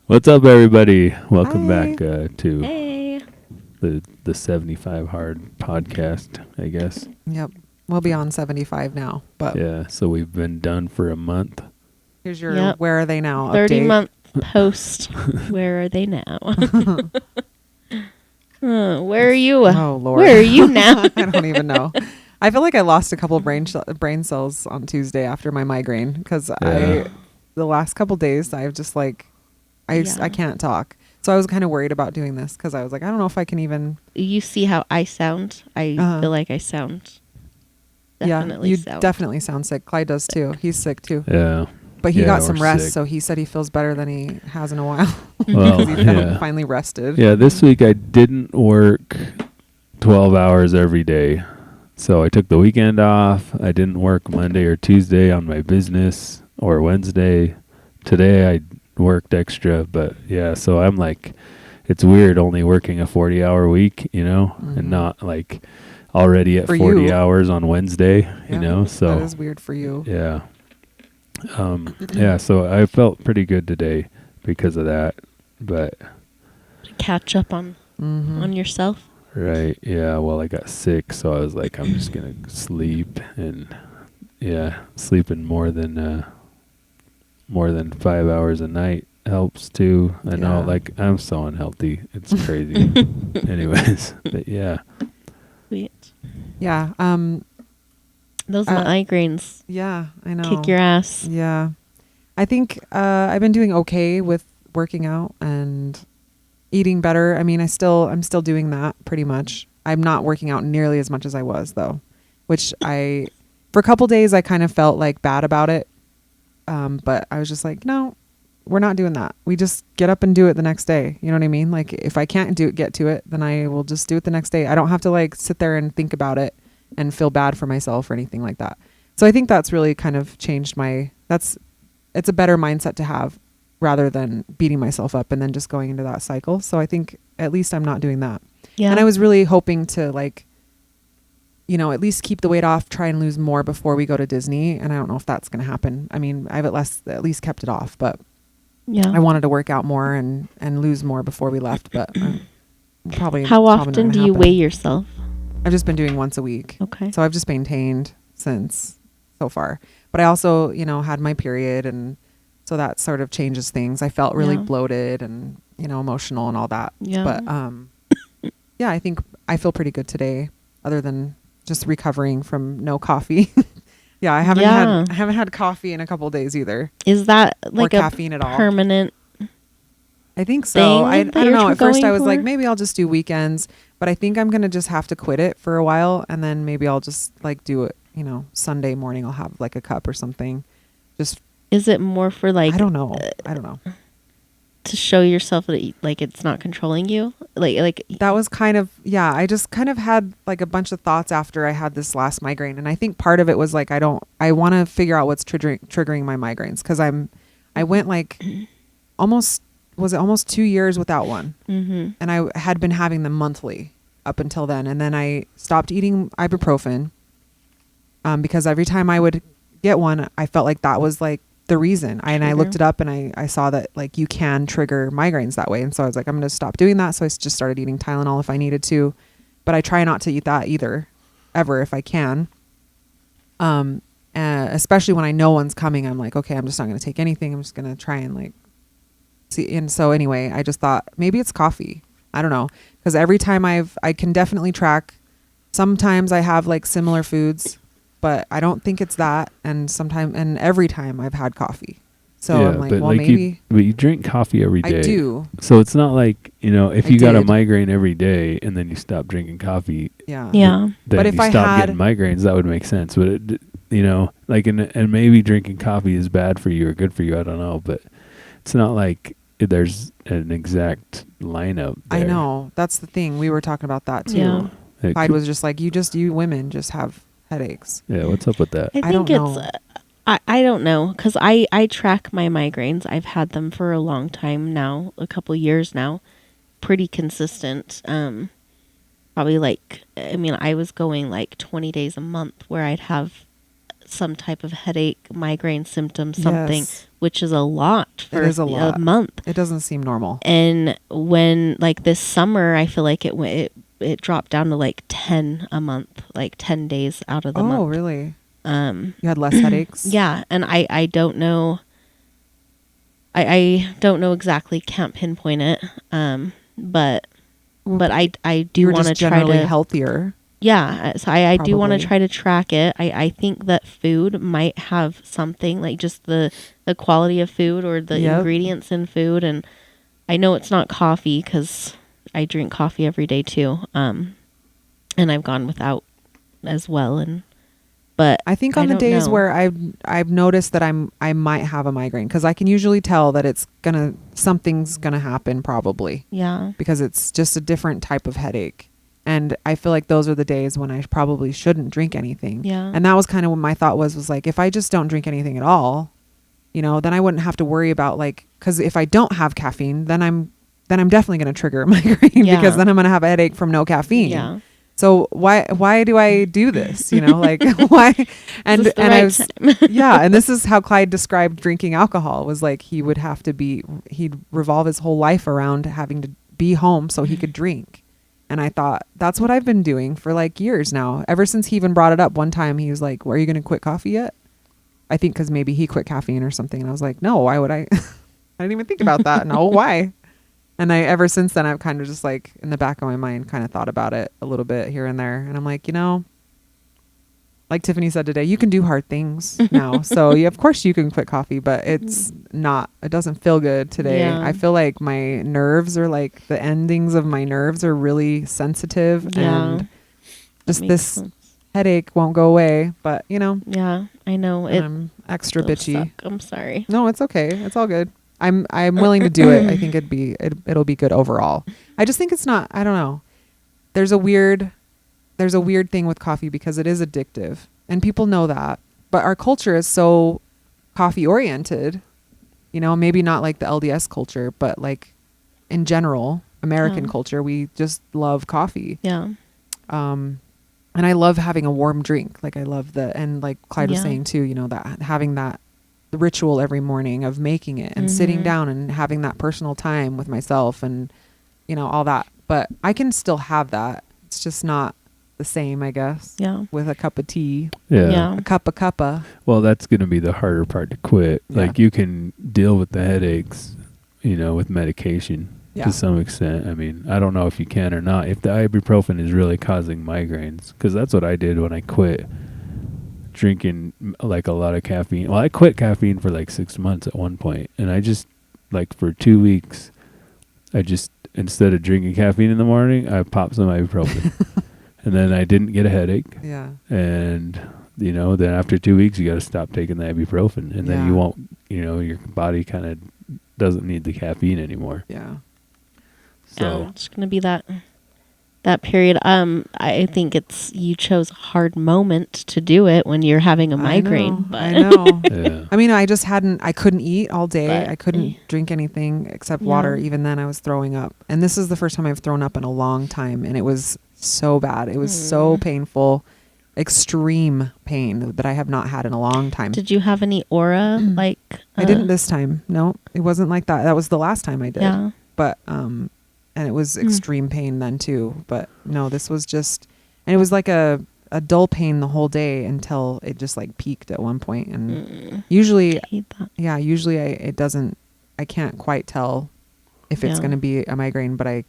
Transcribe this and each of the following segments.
What's up, everybody? Welcome Hi. back to Hey. the 75 Hard podcast, I guess. Yep. We'll be on 75 now, but Yeah, so we've been done for a month. here's your Yep. where are they now 30 update. month post. Where are they now? Where are you? Oh Lord. Where are you now? I don't even know. I feel like I lost a couple of brain cells on Tuesday after my migraine because Yeah. the last couple days I've just like I can't talk. So I was kind of worried about doing this because I was like, I don't know if I can even. You see how I sound? I feel like I sound. Definitely you sound. definitely sound sick. Clyde does too. He's sick too. Yeah. But he Yeah, got we're some rest, sick. so he said he feels better than he has in a while. Well, Because he yeah. finally rested. Yeah, this week I didn't work 12 hours every day. So I took the weekend off. I didn't work Monday or Tuesday on my business or Wednesday. Today I worked extra, but yeah, so I'm like, it's weird only working a 40-hour week, Mhm. and not like already at For 40 you. hours on Wednesday, Yeah, so that is weird for you. yeah. Yeah, so I felt pretty good today because of that, but Catch up on Mm-hmm. yourself. right, yeah, well, I got sick, so I was like, I'm just gonna sleep, and yeah, sleeping more than 5 hours a night helps too. I know, Yeah. like, I'm so unhealthy, it's crazy. Anyways, but yeah, Sweet. Yeah. Those Uh, migraines Yeah, I know. kick your ass. Yeah. I think I've been doing okay with working out and eating better. I mean, I'm still doing that pretty much. I'm not working out nearly as much as I was though, which for a couple days I kind of felt like bad about it. But I was just like, no, we're not doing that. We just get up and do it the next day. You know what I mean? Like if I can't get to it, then I will just do it the next day. I don't have to like sit there and think about it and feel bad for myself or anything like that. So I think that's really kind of changed it's a better mindset to have rather than beating myself up and then just going into that cycle. So I think at least I'm not doing that. Yeah. And I was really hoping to like, at least keep the weight off, try and lose more before we go to Disney. And I don't know if that's going to happen. I mean, I've at least kept it off, but Yeah. I wanted to work out more and lose more before we left, but probably. How probably not often gonna do you happen. weigh yourself? I've just been doing once a week. Okay. So I've just maintained since so far. But I also, had my period, and so that sort of changes things. I felt really Yeah. bloated and, emotional and all that. Yeah. But yeah, I think I feel pretty good today other than just recovering from no coffee. Yeah, I haven't had coffee in a couple of days either. Is that like or a caffeine at all. permanent? I think so. thing I that don't you're know. At first going I was like, for? maybe I'll just do weekends, but I think I'm going to just have to quit it for a while, and then maybe I'll just like do it, Sunday morning I'll have like a cup or something. Just Is it more for like I don't know. I don't know. to show yourself that like it's not controlling you? Like That was kind of, yeah, I just kind of had like a bunch of thoughts after I had this last migraine, and I think part of it was like I want to figure out what's triggering my migraines, cuz I went like almost 2 years without one. mm-hmm. And I had been having them monthly up until then. And then I stopped eating ibuprofen because every time I would get one, I felt like that was like the reason. I looked it up, and I saw that like you can trigger migraines that way. And so I was like, I'm going to stop doing that. So I just started eating Tylenol if I needed to. But I try not to eat that either, ever, if I can. Especially when I know one's coming, I'm like, okay, I'm just not going to take anything. I'm just going to try and like see. And so anyway, I just thought maybe it's coffee. I don't know. Because every time I can definitely track. Sometimes I have like similar foods, but I don't think it's that. And every time I've had coffee. So yeah, I'm like, but well, like maybe you drink coffee every day. I do. So it's not like, if I you got a did. migraine every day and then you stop drinking coffee, Yeah. Yeah. then But if you I stop had- getting migraines, that would make sense. But like, and maybe drinking coffee is bad for you or good for you. I don't know, but it's not like there's an exact lineup there. I know. That's the thing. We were talking about that too. Yeah. It Clyde could- was just like, you women just have headaches. yeah, what's up with that? I I think don't it's know. I don't know, because I track my migraines. I've had them for a long time now, a couple years now, pretty consistent. Probably like, I mean, I was going like 20 days a month where I'd have some type of headache, migraine symptom, something, Yes. which is a lot for It is a lot. month. It doesn't seem normal. And when like this summer, I feel like it dropped down to like 10 a month, like 10 days out of the Oh, month. really? Um, You had less headaches? yeah, and I don't know. I don't know exactly, can't pinpoint it. But I You do were want to just try generally to healthier. yeah. So I do want to Probably. try to track it. I think that food might have something, like just the quality of food or the Yep. ingredients in food. And I know it's not coffee because I drink coffee every day too. And I've gone without as well. But I think on the don't days know. where I've noticed that I might have a migraine, because I can usually tell that something's gonna happen probably, Yeah. because it's just a different type of headache. And I feel like those are the days when I probably shouldn't drink anything. Yeah. And that was kind of what my thought was like, if I just don't drink anything at all, then I wouldn't have to worry about, like, because if I don't have caffeine, then I'm definitely going to trigger a migraine Yeah. because then I'm going to have a headache from no caffeine. Yeah. So why do I do this? Like why? And Is this the and right I was time? yeah, and this is how Clyde described drinking alcohol, was like he'd revolve his whole life around having to be home so he could drink. And I thought, that's what I've been doing for like years now. Ever since he even brought it up one time, he was like, "Well, are you going to quit coffee yet?" I think because maybe he quit caffeine or something. And I was like, "No, why would I?" I didn't even think about that. No, why? And ever since then, I've kind of just like in the back of my mind kind of thought about it a little bit here and there. And I'm like, like Tiffany said today, you can do hard things now. So of course you can quit coffee, but it doesn't feel good today. Yeah. I feel like my nerves are like, the endings of my nerves are really sensitive, Yeah. and just Makes this sense. headache won't go away. But Yeah, I know. and It I'm extra does bitchy. suck. I'm sorry. No, it's okay. It's all good. I'm willing to do it. I think it'll be good overall. I just think it's not, I don't know. There's a weird thing with coffee because it is addictive, and people know that. But our culture is so coffee oriented, maybe not like the LDS culture, but like in general, American Yeah. culture, we just love coffee. Yeah. And I love having a warm drink. Like I love and like Clyde was Yeah. saying too, that having that ritual every morning of making it and sitting Mhm. down and having that personal time with myself and, all that. But I can still have that. It's just not the same, I guess, Yeah. with a cup of tea, Yeah. a cuppa. Well, that's going to be the harder part to quit. Yeah. Like you can deal with the headaches, with medication Yeah. to some extent. I mean, I don't know if you can or not. If the ibuprofen is really causing migraines, because that's what I did when I quit drinking like a lot of caffeine. Well, I quit caffeine for like 6 months at one point, and I just like for 2 weeks, instead of drinking caffeine in the morning, I popped some ibuprofen, and then I didn't get a headache. Yeah. And then after 2 weeks you got to stop taking the ibuprofen, and then Yeah. you won't, your body kind of doesn't need the caffeine anymore. Yeah. So It's gonna be that period. I think you chose a hard moment to do it when you're having a migraine. I know. yeah. I mean, I couldn't eat all day. But- I couldn't drink anything except Yeah. water. Even then I was throwing up. And this is the first time I've thrown up in a long time. And it was so bad. It was so painful, extreme pain that I have not had in a long time. Did you have any aura? Like I didn't this time. No, it wasn't like that. That was the last time I did. Yeah. But, and it was extreme pain then too. But no, this was just, and it was like a dull pain the whole day until it just like peaked at one point. And usually, I hate that. yeah, I can't quite tell if it's Yeah. going to be a migraine, but I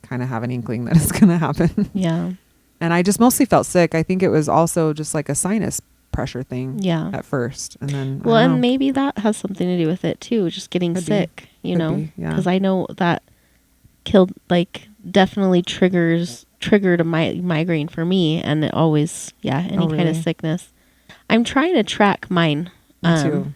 kind of have an inkling that it's going to happen. Yeah. And I just mostly felt sick. I think it was also just like a sinus pressure thing Yeah. at first. And then, Well, I don't and know. maybe that has something to do with it too, just getting Could be. sick, Could be, yeah. because I know that definitely triggered a migraine for me, and it always, any kind really? of sickness. I'm trying to track mine. Me too.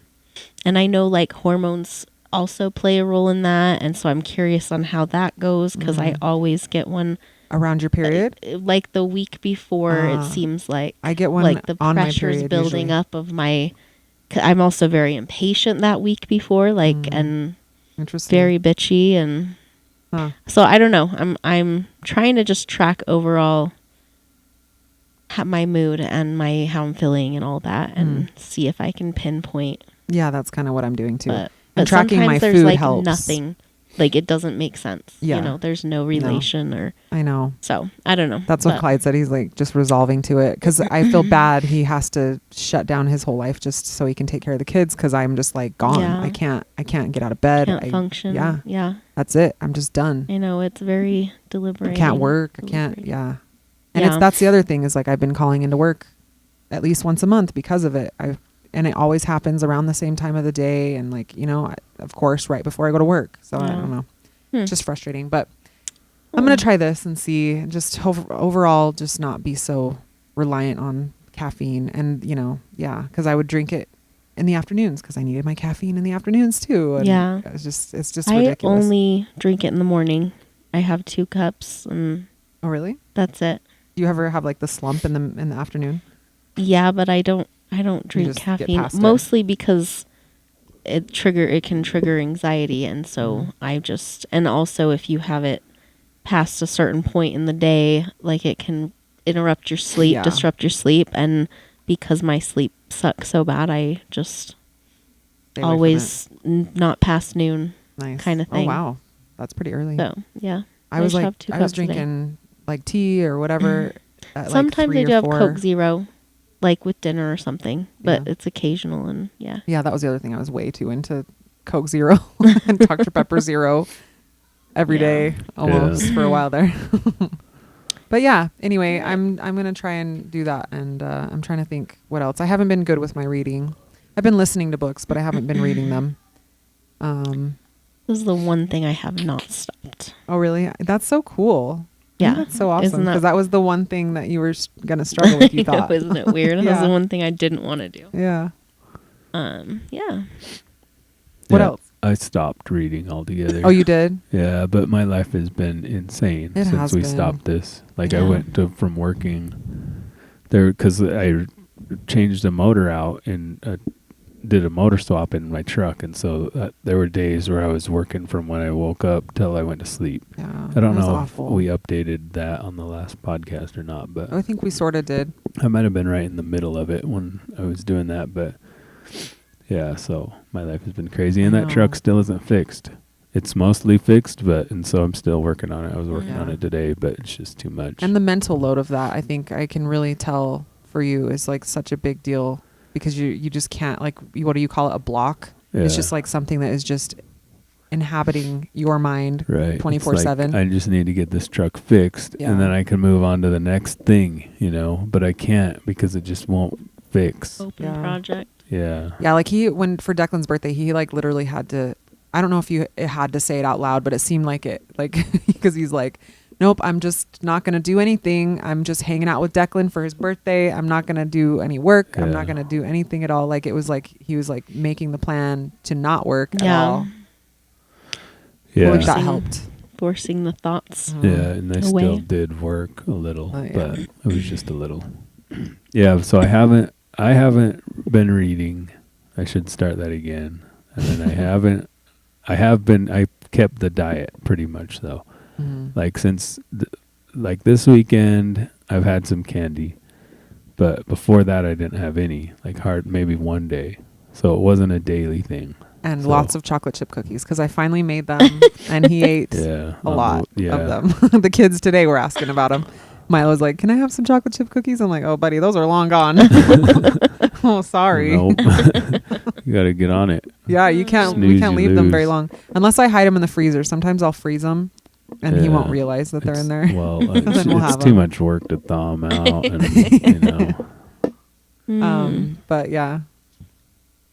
And I know like hormones also play a role in that, and so I'm curious on how that goes, because I always get one Around your period? like the week before. It Ah. seems like I get one like the on my pressure's period building usually. up of my. I'm also very impatient that week before, and Interesting. very bitchy, and Huh. so I don't know. I'm trying to just track overall my mood and how I'm feeling and all that, and see if I can pinpoint. Yeah, that's kind of what I'm doing too. But and tracking my sometimes there's food like helps. nothing, like it doesn't make sense. Yeah. You know, there's no relation or. I know. So I don't know. That's what Clyde said. He's like just resolving to it because I feel bad. He has to shut down his whole life just so he can take care of the kids because I'm just like gone. Yeah. I can't get out of bed. Can't function. Yeah. Yeah. That's it. I'm just done. I know it's very I deliberating. can't work. I can't. Deliberating. Yeah. And Yeah. that's the other thing is like I've been calling into work at least once a month because of it. And it always happens around the same time of the day and like, you know, of course, right before I go to work. So I Yeah. don't know. Hmm. It's just frustrating, but I'm going to try this and see just overall just not be so reliant on caffeine and, you know, yeah, cuz I would drink it in the afternoons cuz I needed my caffeine in the afternoons too. And Yeah. It's just I ridiculous. only drink it in the morning. I have 2 cups and Oh, really? that's it. Do you ever have like the slump in the afternoon? Yeah, but I don't drink just get caffeine past it. mostly because it can trigger anxiety, and so and also if you have it past a certain point in the day, like it can interrupt your sleep, Yeah. disrupt your sleep, and because my sleep sucks so bad, I just Stay away from always not past noon. it. Nice. kinda thing. Oh, wow. That's pretty early. So yeah, I was just like, have 2 I was cups a day. drinking like tea or whatever. At Sometimes like 3 I do or have 4. Coke Zero, like with dinner or something, but Yeah. it's occasional and yeah. Yeah, that was the other thing. I was way too into Coke Zero and Dr. Pepper Zero every Yeah. day almost Yeah. for a while there. But yeah, anyway, I'm gonna try and do that, and I'm trying to think what else. I haven't been good with my reading. I've been listening to books, but I haven't been reading them. This is the one thing I have not stopped. Oh, really? That's so cool. Yeah. That's so awesome Isn't because that was the one thing that you were gonna struggle with. You I know, thought, isn't it weird? That was Yeah. the one thing I didn't want to do. yeah. Yeah. What Yeah, else? I stopped reading altogether. Oh, you did? Yeah, but my life has been insane It since has we been. stopped this. Like I Yeah. went from working there because I changed the motor out and did a motor swap in my truck, and so there were days where I was working from when I woke up till I went to sleep. Yeah. I don't That was know awful. if we updated that on the last podcast or not, but I think we sort of did. I might have been right in the middle of it when I was doing that. But yeah, so my life has been crazy, and I that know. truck still isn't fixed. It's mostly fixed, and so I'm still working on it. I was working Yeah. on it today, but it's just too much. And the mental load of that, I think I can really tell for you is like such a big deal because you just can't like, what do you call it? A block. It's Yeah. just like something that is just inhabiting your mind Right. It's 24/7. like, I just need to get this truck fixed, Yeah. and then I can move on to the next thing, but I can't because it just won't fix. Open Yeah. project. Yeah. Yeah, like for Declan's birthday, he like literally had to, I don't know if you had to say it out loud, but it seemed like it, like, because he's like, nope, I'm just not going to do anything. I'm just hanging out with Declan for his birthday. I'm not going to do any work. I'm Yeah. not going to do anything at all. Like it was like, he was like making the plan to not work at Yeah. all. Yeah. Which that Forcing- helped. Forcing the thoughts. Mhm. Yeah, and I Away. still did work a little, Yeah. but it was just a little. Yeah, so I haven't been reading. I should start that again. And then I kept the diet pretty much though. Mhm. Like since like this weekend I've had some candy. But before that I didn't have any, like maybe one day. So it wasn't a daily thing. And So- lots of chocolate chip cookies because I finally made them and he ate Yeah. a lot yeah. of them. The kids today were asking about them. Milo's like, "Can I have some chocolate chip cookies?" I'm like, "Oh, buddy, those are long gone." Oh, sorry. Nope. You got to get on it. Yeah, you can't. We Snooze, can't you leave them very lose. long unless I hide them in the freezer. Sometimes I'll freeze them, and he won't Yeah. realize that they're in It's- there. Well, Then we'll it's have too 'em. much work to thaw 'em out, and But yeah.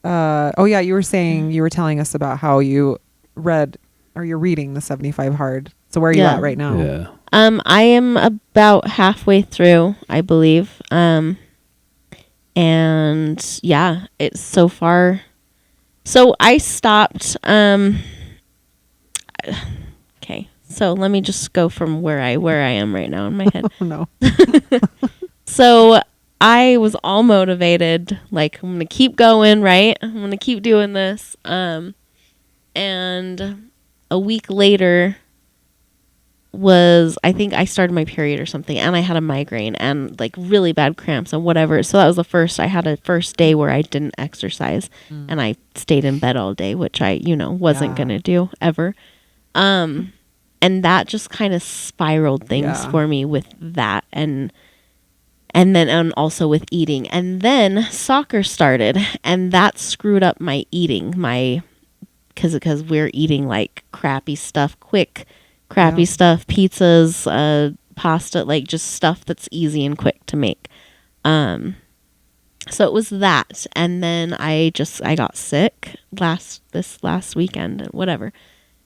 Oh yeah, you were saying you were telling us about how you read or you're reading the 75 Hard. So where are you Yeah. at right now? yeah. I am about halfway through, I believe. And yeah, it's so far. So I stopped. Okay, so let me just go from where I am right now in my head. Oh no. So I was all motivated, like I'm gonna keep going, right? I'm gonna keep doing this. And a week later, was, I think I started my period or something, and I had a migraine and like really bad cramps and whatever. So that was the first, I had a first day where I didn't exercise and I stayed in bed all day, which I, wasn't Yeah. going to do ever. And that just kind of spiraled things Yeah. for me with that. And then also with eating. And then soccer started, and that screwed up my eating, because we're eating like crappy stuff, crappy Yeah. stuff, pizzas, pasta, like just stuff that's easy and quick to make. So it was that, and then I got sick this last weekend and whatever.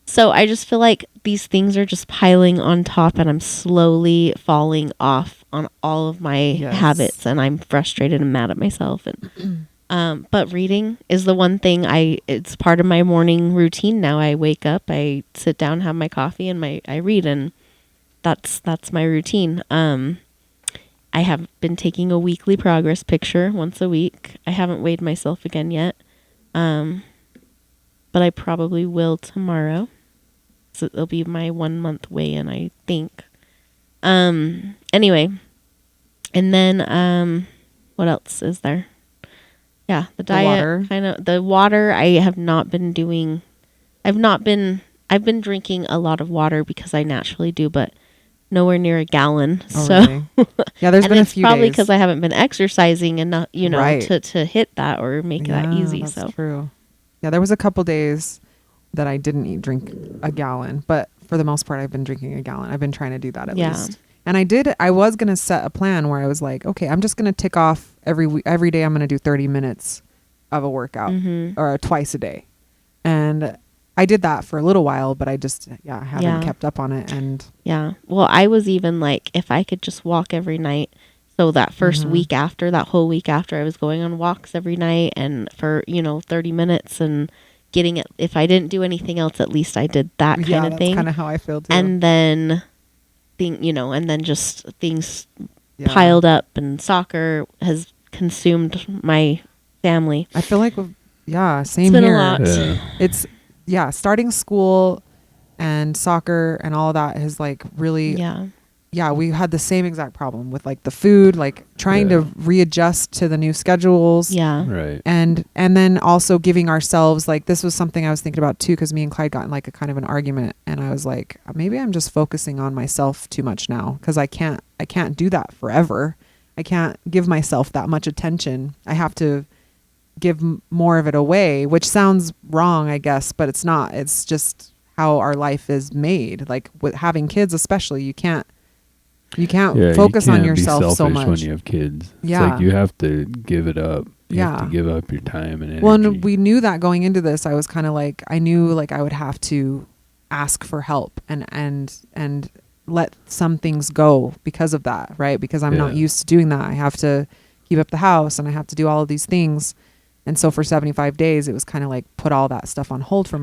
So I just feel like these things are just piling on top, and I'm slowly falling off on all of my Yes. habits, and I'm frustrated and mad at myself. And but reading is the one thing it's part of my morning routine now. I wake up, I sit down, have my coffee, and I read, and that's my routine. I have been taking a weekly progress picture once a week. I haven't weighed myself again yet. But I probably will tomorrow. So it'll be my 1 month weigh-in, I think. Anyway. And then what else is there? Yeah, the diet, kind of the water. I have not been doing. I've been drinking a lot of water because I naturally do, but nowhere near a gallon. Oh, so really? Yeah, there's and been a it's few probably days. because I haven't been exercising enough, Right. to hit that or make that easy. That's So true. Yeah, there was a couple days that I didn't drink a gallon, but for the most part, I've been drinking a gallon. I've been trying to do that at Yeah. least. And I was going to set a plan where I was like, okay, I'm just going to tick off every day. I'm going to do 30 minutes of a workout or twice a day. And I did that for a little while, but I just, haven't kept up on it. And yeah. Well, I was even like, if I could just walk every night. So that first week after, that whole week after, I was going on walks every night and for, 30 minutes and getting it. If I didn't do anything else, at least I did that kind of that's thing. kind of how I feel too. And then and then just things Yeah. piled up, and soccer has consumed my family. I feel like, same It's been here. a lot. It's starting school and soccer and all that has like really we had the same exact problem with like the food, like trying to readjust to the new schedules. Yeah. Right. And then also giving ourselves, like, this was something I was thinking about too, because me and Clyde got in like a kind of an argument, and I was like, maybe I'm just focusing on myself too much now, because I can't do that forever. I can't give myself that much attention. I have to give more of it away, which sounds wrong, I guess, but it's not. It's just how our life is made. Like with having kids, especially, you can't focus you on can't yourself be so selfish much when you have kids. It's Yeah. like you have to give it up. You have to Yeah. give up your time and energy. Well, and we knew that going into this. I was kind of like, I knew like I would have to ask for help and let some things go because of that, right? Because I'm not Yeah. used to doing that. I have to keep up the house and I have to do all of these things. And so for 75 days, it was kind of like put all that stuff on hold for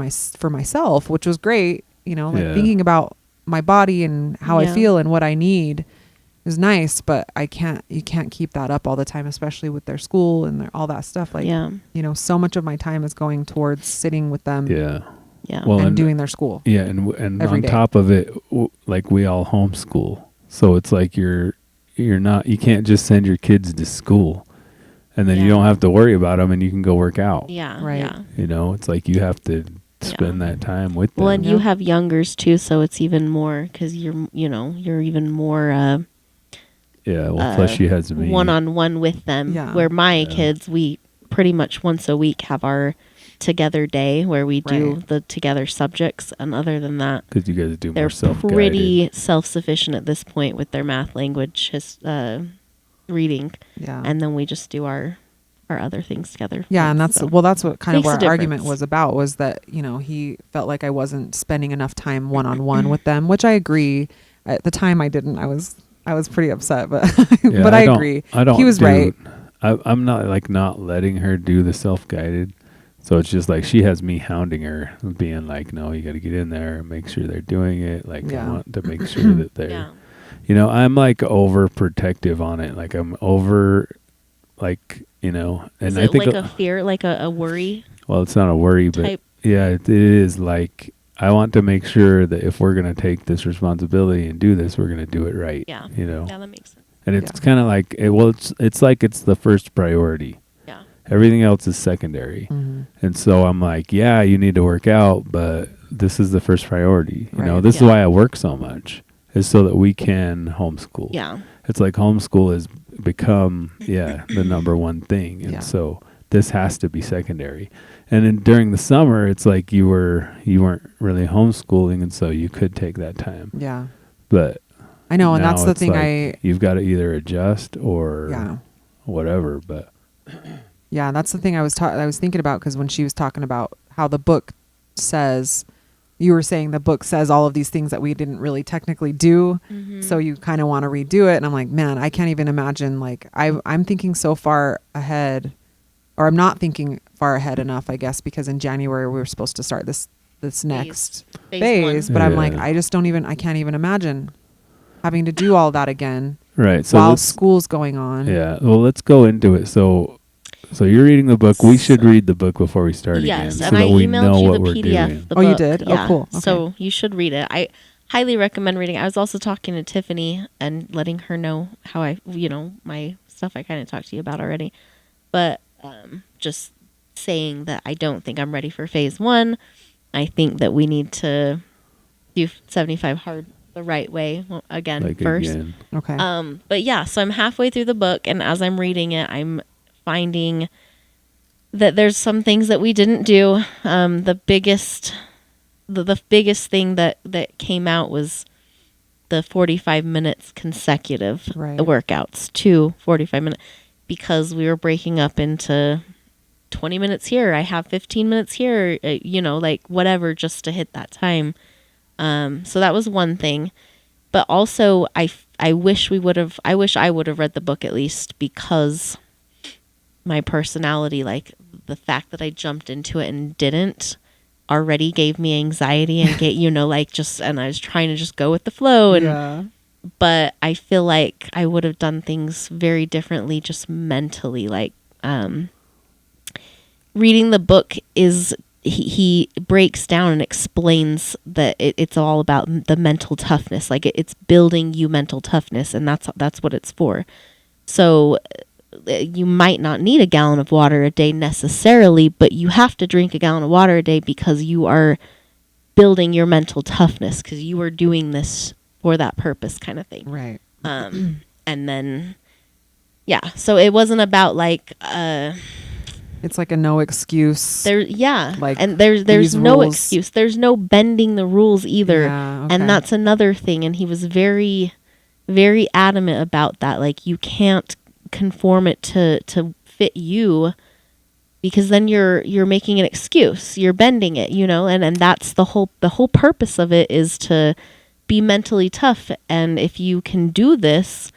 myself, which was great. Like thinking about my body and how I feel and what I need is nice, but you can't keep that up all the time, especially with their school and all that stuff. Like, so much of my time is going towards sitting with them Well, and doing their school. Yeah, and every on day. top of it, like we all homeschool, so it's like you can't just send your kids to school, and then you don't have to worry about them, and you can go work out. Yeah. Right. Yeah. It's like you have to spend that time with them. Well, and you Yeah. have youngers too, so it's even more because you're even more plus she has me. one-on-one with them. Yeah. Where my kids, we pretty much once a week have our together day where we do Right. the together subjects, and other than that, because you guys do they're more self-guided. pretty self-sufficient at this point with their math, language, reading, Yeah. and then we just do our other things together. Yeah, and that's So, that's what kind of makes our a argument difference. was about, was that he felt like I wasn't spending enough time one-on-one with them, which I agree. At the time, I didn't. I was pretty upset, but Yeah, but I don't- agree. I don't. He was right. I'm not letting her do the self-guided. So it's just like she has me hounding her, being like, "No, you got to get in there and make sure they're doing it." Like I want to make sure that they're, Yeah. I'm like overprotective on it. Like I'm over, and Is I it think like a fear, like a worry? well, it's not a worry, but type? yeah, it is like I want to make sure that if we're going to take this responsibility and do this, we're going to do it right. Yeah. You know, Yeah, that makes sense. and it's kind of like, it's like it's the first priority. Yeah. Everything else is secondary. Mm-hmm. And so I'm like, yeah, you need to work out, but this is the first priority. You know, Right. this is Yeah. why I work so much, is so that we can homeschool. Yeah. It's like homeschool has become, the number one thing. And Yeah. so this has to be secondary. And then during the summer, it's like you weren't really homeschooling, and so you could take that time. Yeah. But I know, and now that's the it's thing like you've got to either adjust or yeah. whatever. But Yeah, that's the thing I was thinking about, because when she was talking about how the book says, you were saying the book says all of these things that we didn't really technically do, so you kind of want to redo it. And I'm like, man, I can't even imagine. Like I'm thinking so far ahead, or I'm not thinking far ahead enough, I guess, because in January we were supposed to start this next phase, but I'm like, Yeah. I can't even imagine having to do all that again right. So while let's- school's going on. yeah. Well, let's go into it. So you're reading the book. We should read the book before we start again, Yes, so and that I we emailed know you what the we're PDF. doing. The Oh, you book. did? Oh, Yeah. cool. Okay. So you should read it. I highly recommend reading. I was also talking to Tiffany and letting her know how my stuff I kind of talked to you about already, but just saying that I don't think I'm ready for phase 1. I think that we need to do 75 hard the right way again first. Again. Okay. But yeah, so I'm halfway through the book, and as I'm reading it, I'm finding that there's some things that we didn't do. The biggest thing that came out was the 45 minutes consecutive Right. workouts, 45 minutes, because we were breaking up into 20 minutes here. I have 15 minutes here, like whatever, just to hit that time. So that was one thing. But also I wish I would have read the book at least, because my personality, like the fact that I jumped into it and didn't, already gave me anxiety and and I was trying to just go with the flow. And yeah. but I feel like I would have done things very differently, just mentally. Like reading the book is he breaks down and explains that it's all about the mental toughness. Like it's building you mental toughness, and that's what it's for. So you might not need a gallon of water a day necessarily, but you have to drink a gallon of water a day because you are building your mental toughness, because you are doing this for that purpose, kind of thing. Right. And then, yeah, so it wasn't about like, It's like a no excuse. Like, and there's these no rules. excuse. There's no bending the rules either. Yeah, okay. And that's another thing. And he was very, very adamant about that. Like, you can't conform it to fit you, because then you're making an excuse. You're bending it, and that's the whole purpose of it, is to be mentally tough. And if you can do this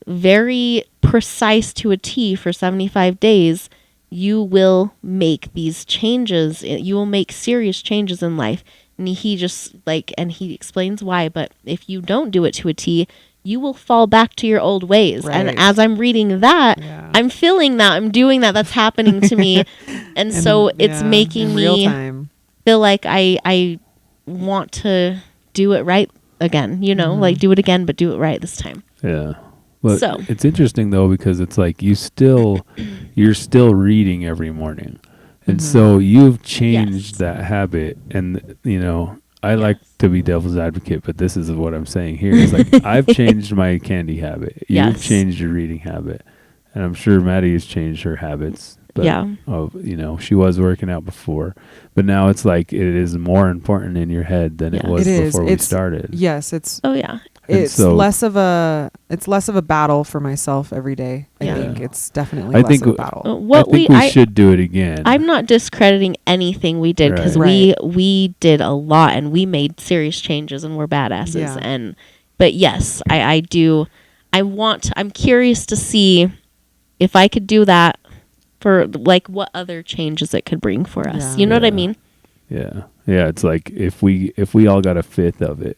very precise to a T for 75 days, you will make these changes. You will make serious changes in life. And he just and he explains why, but if you don't do it to a T, you will fall back to your old ways. Right. And as I'm reading that, Yeah. I'm feeling that, I'm doing that, that's happening to me. And so it's making in real me time. feel like I want to do it right again, like do it again, but do it right this time. Yeah. But So- it's interesting though, because it's like you're still reading every morning. And so you've changed Yes. that habit. And, I like to be devil's advocate, but this is what I'm saying here. It's like I've changed my candy habit. You've Yes. changed your reading habit. And I'm sure Maddie has changed her habits. But, Yeah. she was working out before. But now it's like it is more important in your head than it Yeah. was It is. before we It's- started. Yes, it's Oh yeah. And it's so- less of a battle for myself every day. I Yeah. think it's definitely I less think of a w- battle. I think we should do it again. I'm not discrediting anything we did, because Right. we did a lot and we made serious changes and we're badasses. Yeah. But yes, I do. I'm curious to see if I could do that for like what other changes it could bring for us. Yeah. You know what I Yeah. mean? Yeah. Yeah, it's like if we all got a fifth of it.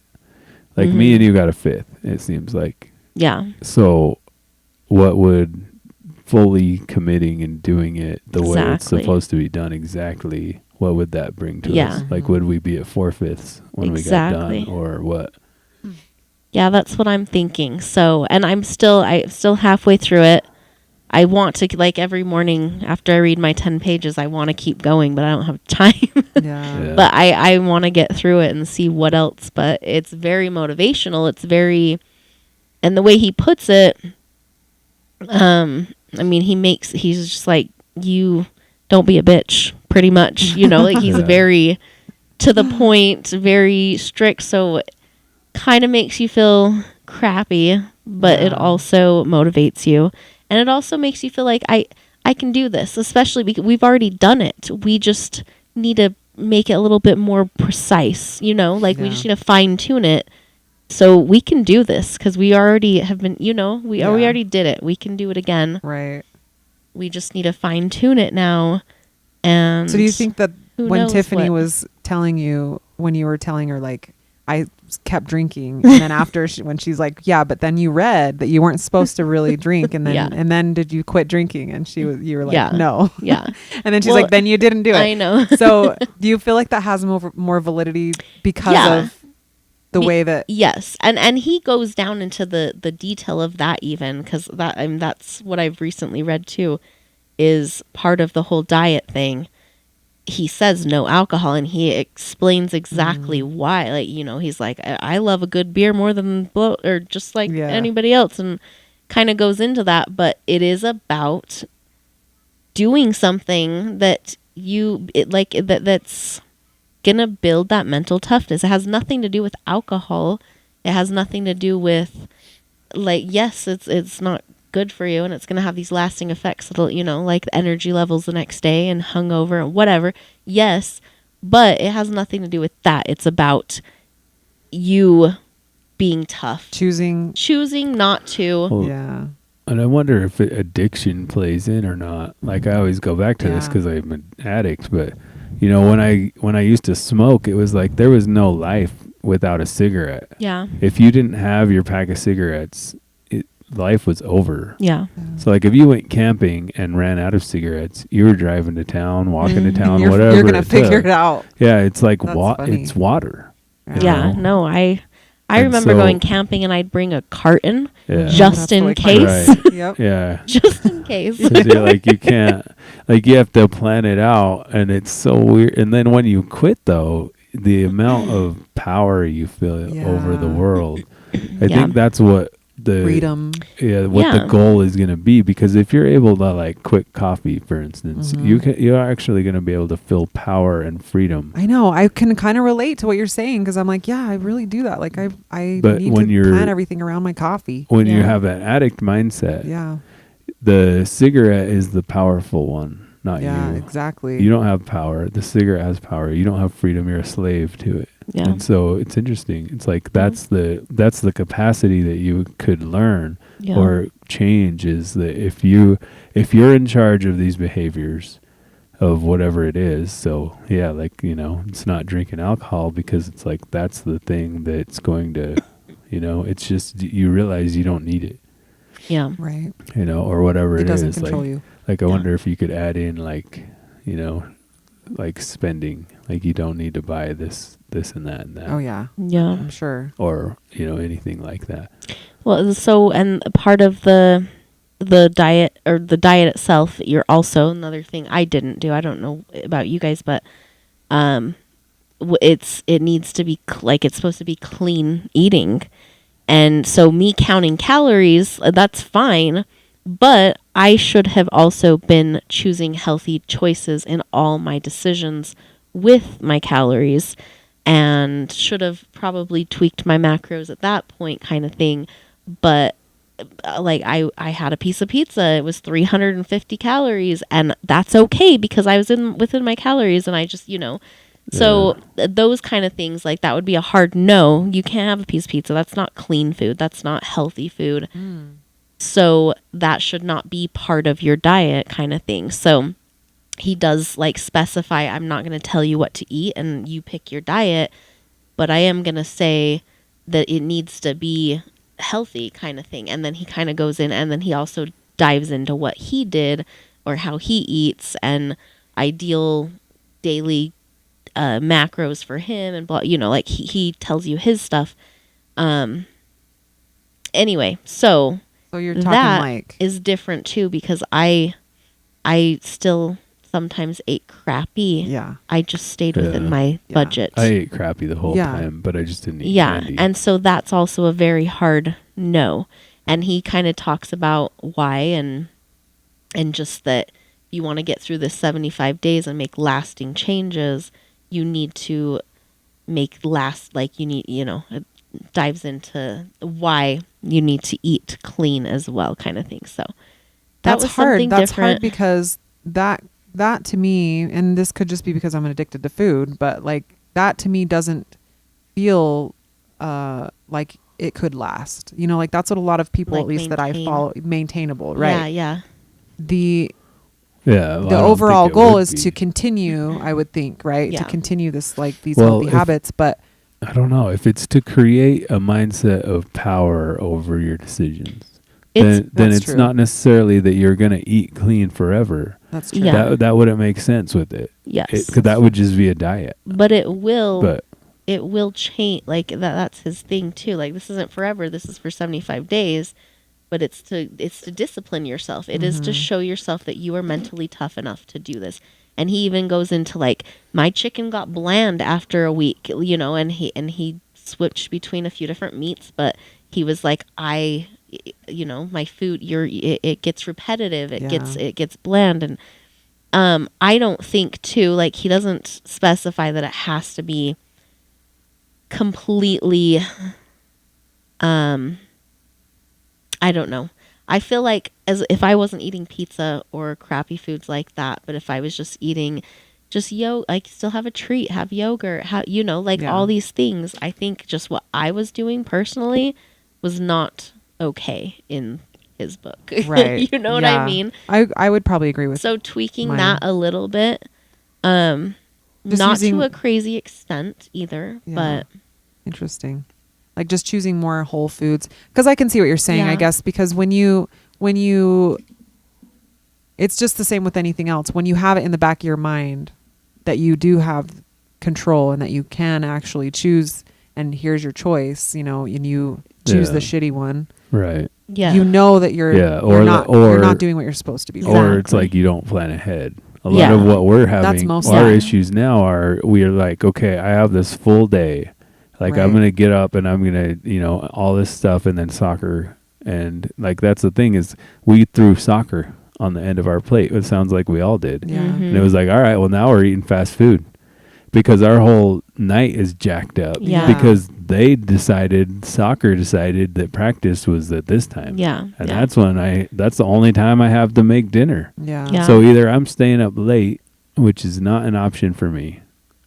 Like me and you got a fifth, it seems like. Yeah. So what would fully committing and doing it the way it's Exactly. supposed to be done exactly, what would that bring to Yeah. us? Like, would we be at 4/5 when we got Exactly. done, or what? Yeah, that's what I'm thinking. So, and I'm still halfway through it. I want to, like, every morning after I read my 10 pages, I want to keep going, but I don't have time. Yeah. But I want to get through it and see what else. But it's very motivational. It's very, and the way he puts it, I mean, he's just like, you don't be a bitch, pretty much. You know, like, he's Yeah. very to the point, very strict. So it kind of makes you feel crappy, but it Yeah. also motivates you. And it also makes you feel like I can do this, especially because we've already done it. We just need to make it a little bit more precise, you know, like we Yeah. just need to fine tune it. So we can do this because we already have been, you know, we Yeah. already did it. We can do it again. Right. We just need to fine tune it now. And So do you think that who when knows Tiffany what- was telling you, when you were telling her, like, I kept drinking, and then after when she's like, yeah, but then you read that you weren't supposed to really drink, and then Yeah. and then did you quit drinking? And you were like, Yeah. no. Yeah, And then she's Well, like, then you didn't do it. I know. So do you feel like that has more validity because Yeah. of the Be- way that? Yes, and he goes down into the detail of that, even because that's what I've recently read too, is part of the whole diet thing. He says no alcohol, and he explains exactly why. Like, you know, he's like, I love a good beer more than or just like Yeah. anybody else, and kind of goes into that. But it is about doing something that that's gonna build that mental toughness. It has nothing to do with alcohol. It has nothing to do with, like, yes, it's not good for you, and it's gonna have these lasting effects that'll, you know, like the energy levels the next day and hungover and whatever. Yes, but it has nothing to do with that. It's about you being tough, Choosing. choosing not to. Well, Yeah. and I wonder if addiction plays in or not. Like, I always go back to this Yeah. because I'm an addict, but you know, when I used to smoke, it was like there was no life without a cigarette. Yeah, If you didn't have your pack of cigarettes, life was over. yeah, So, like, if you went camping and ran out of cigarettes, you were driving to town, walking to town, you're, whatever. You're gonna it figure took. it out. Yeah, it's like That's funny. it's water. you yeah. know? No, I And remember so- going camping, and I'd bring a carton Yeah. just That's in really case. funny. Yep. Yeah. Just in case. 'Cause you're like, you can't, like, you have to plan it out, and it's so weird. And then when you quit, though, the amount of power you feel over the Yeah. world, I Yeah. think that's what the Freedom. what the Yeah. goal is going to be. Because if you're able to, like, quit coffee, for instance, Mhm. you're actually going to be able to feel power and freedom. I know. I can kind of relate to what you're saying because I'm like, yeah, I really do that. Like, I But need when to you're- plan everything around my coffee. When you Yeah. have an addict mindset, Yeah. the cigarette is the powerful one, not Yeah. you. Exactly. You don't have power. The cigarette has power. You don't have freedom. You're a slave to it. Yeah. And so it's interesting. It's like that's the capacity that you could learn Yeah. or change, is that if you're in charge of these behaviors of whatever it is. So yeah, like, you know, it's not drinking alcohol because it's like that's the thing that's going to, you know, it's just you realize you don't need it, Yeah. Right. you know, or whatever It it doesn't is. control Like, you. like I Yeah. wonder if you could add in, like, you know, like spending, like you don't need to buy this and that and that. Oh yeah. Yeah. I'm sure. Or, you know, anything like that. Well, so, and part of the diet, or the diet itself, you're also, another thing I didn't do, I don't know about you guys, but it needs to be like, it's supposed to be clean eating. And so me counting calories, that's fine, but I should have also been choosing healthy choices in all my decisions with my calories, and should have probably tweaked my macros at that point, kind of thing. But like, I had a piece of pizza, it was 350 calories, and that's okay because I was within my calories, and I just, you know, so those kind of things, like, that would be a hard no. You can't have a piece of pizza. That's not clean food. That's not healthy food. So that should not be part of your diet, kind of thing. So he does, like, specify, I'm not going to tell you what to eat and you pick your diet, but I am going to say that it needs to be healthy, kind of thing. And then he kind of goes in, and then he also dives into what he did or how he eats and ideal daily macros for him and blah, like he tells you his stuff. Anyway, so you're talking that like is different too, because I still sometimes ate crappy. yeah. I just stayed within Yeah. my Yeah. budget. I ate crappy the whole Yeah. time, but I just didn't eat Yeah, candy. and so that's also a very hard no. And he kind of talks about why, and just that if you want to get through this 75 days and make lasting changes, you need to make it dives into why you need to eat clean as well, kind of thing. So that That's was hard. something That's different. hard because that to me, and this could just be because I'm addicted to food, but like that to me doesn't feel like it could last. Like that's what a lot of people, Like at least that I maintain. follow, maintainable, right? Yeah. The yeah, well, I the don't overall think it goal would is be. to continue, I would think, right? Yeah. To continue this these Well, healthy if- habits, but I don't know if it's to create a mindset of power over your decisions. It's- Then That's it's true. not necessarily that you're gonna eat clean forever. that's true. Yeah. That wouldn't make sense with it. yes. Because that would just be a diet. But it will But it will change, like that's his thing too. Like, this isn't forever, this is for 75 days, but it's to discipline yourself. It is to show yourself that you are mentally tough enough to do this. And he even goes into like, my chicken got bland after a week, and he switched between a few different meats, but he was like, my food, it gets repetitive, it Yeah. gets bland. And I don't think too, like, he doesn't specify that it has to be completely I don't know. I feel like as if I wasn't eating pizza or crappy foods like that, but if I was just eating like still have a treat, have yogurt, Yeah. all these things, I think just what I was doing personally was not okay in his book. Right. You know what I Yeah. mean? I would probably agree with So tweaking mine. that a little bit, Just not using- to a crazy extent either, Yeah. but Interesting. Like just choosing more whole foods. Because I can see what you're saying, I Yeah. guess, because when you it's just the same with anything else. When you have it in the back of your mind that you do have control and that you can actually choose, and here's your choice, and you choose Yeah. the shitty one, right. yeah, you know that you're or you're not doing what you're supposed to be doing. Or it's Exactly. like you don't plan ahead. A lot Yeah. of what we're having, most our of it. issues now are we are like, okay, I have this full day. Like I'm Right. going to get up and I'm going to, all this stuff and then soccer. And like, that's the thing is we threw soccer on the end of our plate. It sounds like we all did. Yeah. Mhm. And it was like, all right, well now we're eating fast food because our whole night is jacked up Yeah. because soccer decided that practice was at this time. yeah, And yeah. that's the only time I have to make dinner. Yeah. Yeah. So either I'm staying up late, which is not an option for me,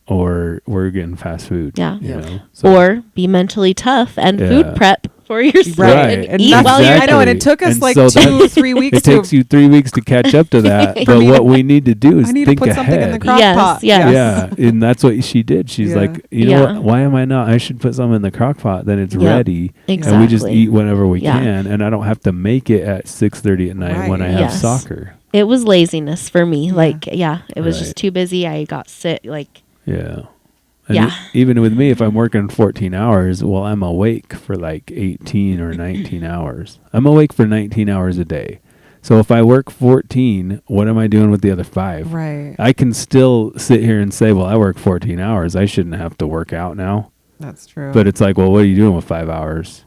or we're getting fast food. Yeah. You Yeah. know? So- Or be mentally tough and Yeah. food prep for yourself Right. and And eat that's, while you're I know, and Exactly. it took us And like so 2-3 weeks it takes you 3 weeks to catch up to that. For But me what to- we need to do is I need to think put ahead. something in the crock Yes, pot. yes. Yeah, and that's what she did. She's Yeah. like, you know Yeah. what? Why am I not? I should put something in the crock pot. Then it's Yeah. ready, Exactly. and we just eat whenever we Yeah. can. And I don't have to make it at 6:30 at night when I Right. have Yes. soccer. It was laziness for me. Like, yeah, it was Right. just too busy. I got sick. Like, Yeah. And Yeah. even with me, if I'm working 14 hours, well, I'm awake for like 18 or 19 hours. I'm awake for 19 hours a day. So if I work 14, what am I doing with the other 5? Right. I can still sit here and say, well, I work 14 hours. I shouldn't have to work out now. That's true. But it's like, well, what are you doing with 5 hours?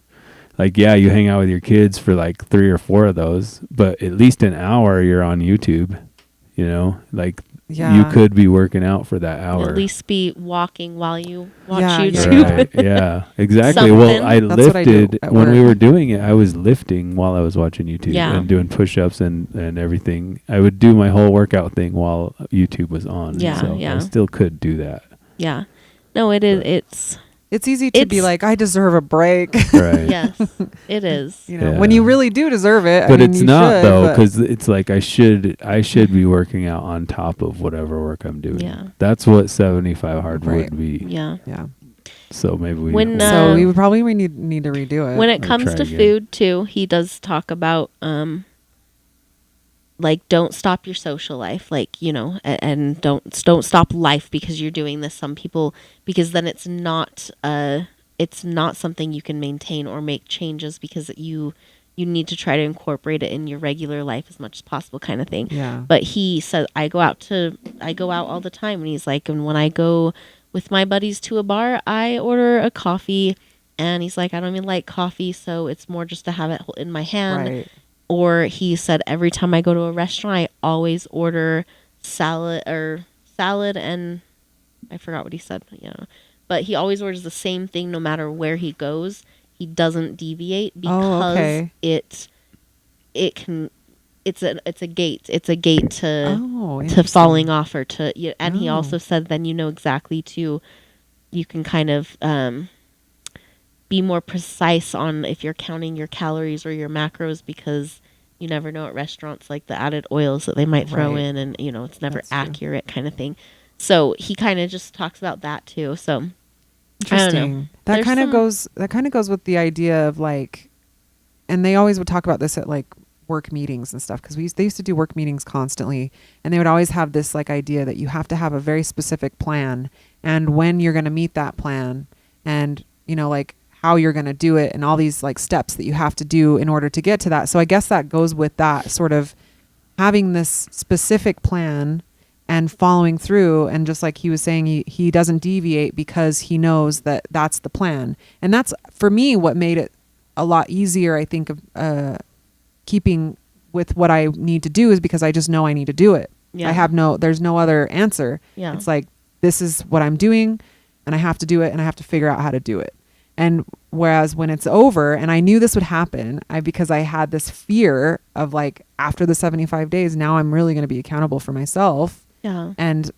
Like, yeah, you hang out with your kids for like 3 or 4 of those, but at least an hour you're on YouTube, like yeah. you could be working out for that hour. at least be walking while you watch Yeah, YouTube. Right. Yeah, exactly. Well, Something. I That's what I do lifted at when we work. were doing it. I was lifting while I was watching YouTube Yeah. and doing push-ups and everything. I would do my whole workout thing while YouTube was on. Yeah, so yeah. I still could do that. Yeah. No, it is. It's easy to be It's- like, I deserve a break. Right. Yes, it is. Yeah. When you really do deserve it. But I mean, it's you not should, though, but- because it's like I should be working out on top of whatever work I'm doing. Yeah. That's what 75 hard Right. would be. Yeah. yeah. So maybe we. When, So Uh, we would probably need to redo it. When it Or comes try to again. food too, he does talk about like don't stop your social life, like, you know, and don't stop life because you're doing this. Some people, because then it's not something you can maintain or make changes, because you need to try to incorporate it in your regular life as much as possible, kind of thing. Yeah. But he said, I go out all the time, and he's like, and when I go with my buddies to a bar, I order a coffee, and he's like, I don't even like coffee, so it's more just to have it in my hand. Right. Or he said, every time I go to a restaurant, I always order salad and I forgot what he said, you know, but he always orders the same thing no matter where he goes. He doesn't deviate because okay. it's a gate. It's a gate to interesting. falling off, or to, and he Oh. also said then you know exactly you can kind of be more precise on if you're counting your calories or your macros, because you never know at restaurants, like the added oils that they might throw Right. in, and you know it's never That's true. accurate, kind of thing. So he kind of just talks about that too. So I don't Interesting. know. That There's kind of some- goes. That kind of goes with the idea of like, and they always would talk about this at like work meetings and stuff, because they used to do work meetings constantly, and they would always have this like idea that you have to have a very specific plan, and when you're going to meet that plan, and you know, like how you're going to do it, and all these like steps that you have to do in order to get to that. So I guess that goes with that sort of having this specific plan and following through, and just like he was saying, he doesn't deviate because he knows that that's the plan. And that's for me what made it a lot easier, I think, of keeping with what I need to do, is because I just know I need to do it. Yeah. There's no other answer. Yeah. It's like, this is what I'm doing, and I have to do it, and I have to figure out how to do it. And whereas when it's over, and I knew this would happen, because I had this fear of like, after the 75 days, now I'm really going to be accountable for myself. Yeah. And,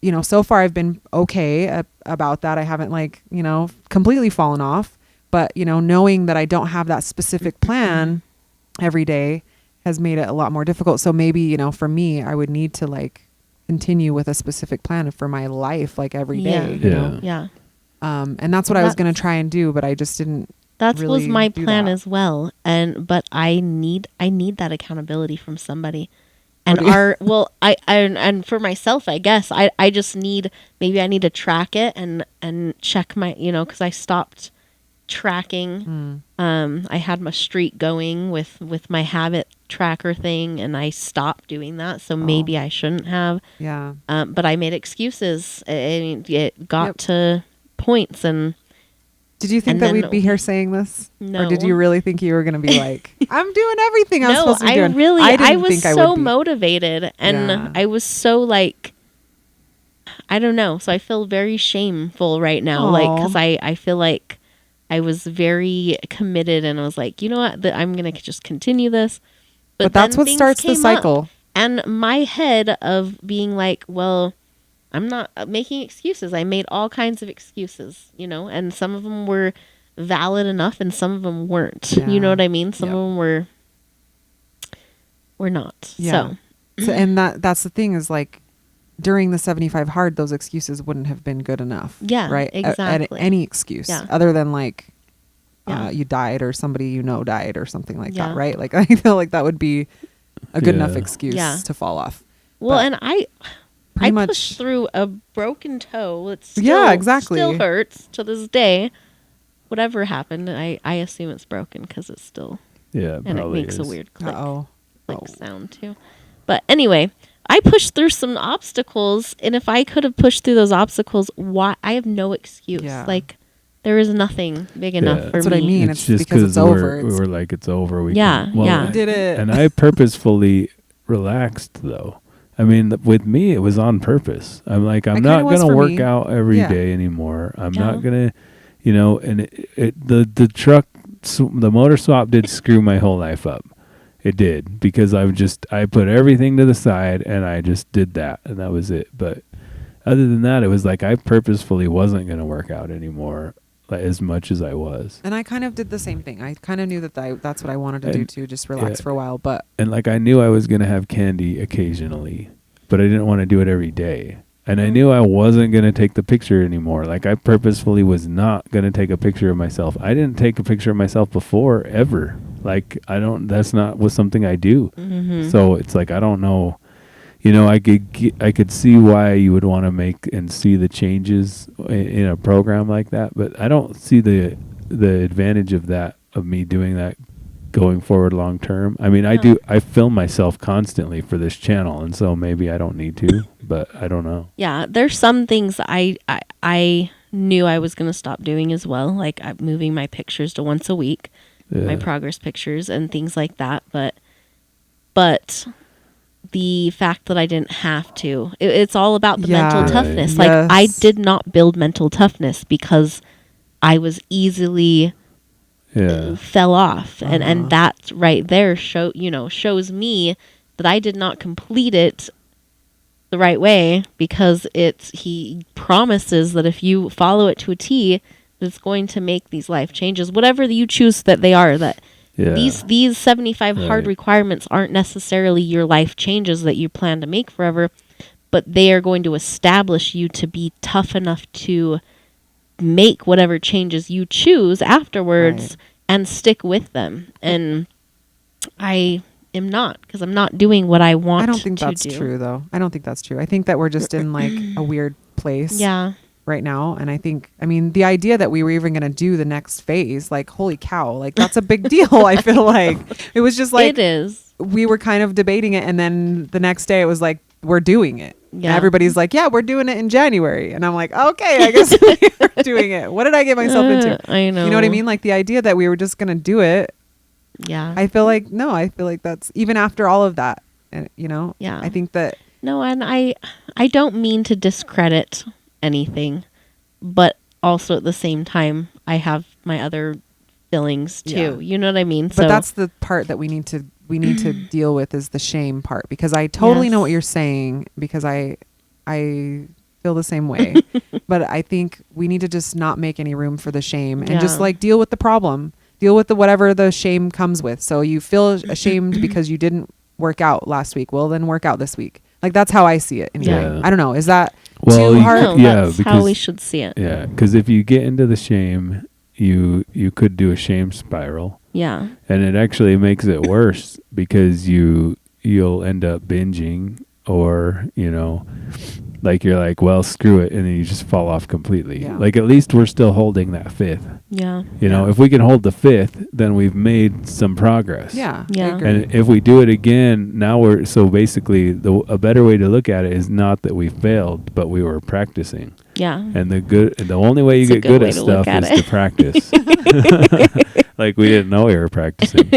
you know, so far I've been okay about that. I haven't like, you know, completely fallen off, but, you know, knowing that I don't have that specific plan every day has made it a lot more difficult. So maybe, you know, for me, I would need to like continue with a specific plan for my life, like every day, you know? Yeah. And that's what I was going to try and do, but I just didn't. That really was my do plan that. as well. But I need that accountability from somebody. And and for myself, I guess I just need, maybe I need to track it and check my, you know, because I stopped tracking. I had my streak going with my habit tracker thing, and I stopped doing that. So maybe I shouldn't have. Yeah. But I made excuses. I mean, it got Yep. to points, and Did you think And that then- we'd be here saying this? No. Or did you really think you were going to be like, I'm doing everything I'm supposed to be doing? I didn't was think I so would be. motivated, and Yeah. I was so like, I don't know. So I feel very shameful right now, like, because I feel like I was very committed, and I was like, you know what, I'm gonna just continue this. But that's then what things starts the came up, cycle. and my head of being like, well, I'm not making excuses. I made all kinds of excuses, you know, and some of them were valid enough, and some of them weren't. Yeah. You know what I mean? Some Yep. of them were not. Yeah. So, and that's the thing is like, during the 75 hard, those excuses wouldn't have been good enough. Yeah, Right. exactly. Any excuse Yeah. other than like, Yeah. you died or somebody you know died or something like Yeah. that. Right. Like, I feel like that would be a good enough Yeah. excuse Yeah. to fall off. Well, But and I pretty much- pushed through a broken toe. It still, Yeah, exactly. still hurts to this day. Whatever happened, I assume it's broken because it's still, Yeah, and it probably makes a is. weird click, Uh-oh. click Oh. sound too. But anyway, I pushed through some obstacles, and if I could have pushed through those obstacles, why? I have no excuse. Yeah. Like, there is nothing big enough for That's me. what I mean. It's It's just because it's over. we It's- were like, it's over. We Yeah, can, well, yeah. We did it. And I purposefully relaxed though. I mean, with me, it was on purpose. I'm like, I'm It not kinda was gonna for work me. out every day Yeah. anymore. I'm Yeah. not gonna, you know. And the truck, the motor swap did screw my whole life up. It did, because I put everything to the side and I just did that, and that was it. But other than that, it was like I purposefully wasn't gonna work out anymore, like, as much as I was. And I kind of did the same thing. I kind of knew that that's what I wanted to do And- too, just relax yeah. for a while. But And like I knew I was going to have candy occasionally, but I didn't want to do it every day. And I knew I wasn't going to take the picture anymore. Like I purposefully was not going to take a picture of myself. I didn't take a picture of myself before ever. Like that's not was something I do. Mm-hmm. So it's like, I don't know, I could see why you would want to make and see the changes in a program like that, but I don't see the advantage of me doing that going forward long term. I mean, No. I film myself constantly for this channel, and so maybe I don't need to, but I don't know. Yeah, there's some things I knew I was going to stop doing as well, like moving my pictures to once a week, my Yeah. progress pictures and things like that. But the fact that I didn't have to, it's all about the Yeah. mental Right. toughness. Like I Yes. did not build mental toughness because I was easily Yeah. fell off, Uh-huh. and that right there shows me that I did not complete it the right way, because he promises that if you follow it to a T, it's going to make these life changes, whatever you choose that they are. That Yeah. these 75 hard Right. requirements aren't necessarily your life changes that you plan to make forever, but they are going to establish you to be tough enough to make whatever changes you choose afterwards Right. and stick with them. And I am not, because I'm not doing what I want I don't think to that's do. true, though. I don't think that's true. I think that we're just in like a weird place Yeah. right now. And I mean, the idea that we were even going to do the next phase, like, holy cow, like that's a big deal. I feel like it was just like it is. we were kind of debating it. And then the next day it was like, we're doing it. Yeah. And everybody's like, yeah, we're doing it in January. And I'm like, okay, I guess we're doing it. What did I get myself into? I know. You know what I mean? Like the idea that we were just going to do it. Yeah. I feel like, no, I feel like that's even after all of that. And, Yeah. I think that No, and I don't mean to discredit anything, but also at the same time I have my other feelings too. Yeah. You know what I mean? But that's the part that we need to deal with, is the shame part, because I totally know Yes. what you're saying, because I feel the same way. But I think we need to just not make any room for the shame and just Yeah. like deal with the problem, deal with whatever the shame comes with. So you feel ashamed because you didn't work out last week. Well, then work out this week. Like that's how I see it. Anyway. Yeah. I don't know. Is that Well, too you- hard? no, yeah, that's how because- we should see it. Yeah, because if you get into the shame, you could do a shame spiral, Yeah. and it actually makes it worse because you'll end up binging, or like you're like, well, screw it, and then you just fall off completely. Yeah. Like at least we're still holding that fifth. Yeah. Yeah. If we can hold the fifth, then we've made some progress. Yeah. I Yeah. agree. And if we do it again, now so basically a better way to look at it is not that we failed, but we were practicing. Yeah. And the only way you It's a get good good way at to look stuff at is it. to practice. Like we didn't know we were practicing,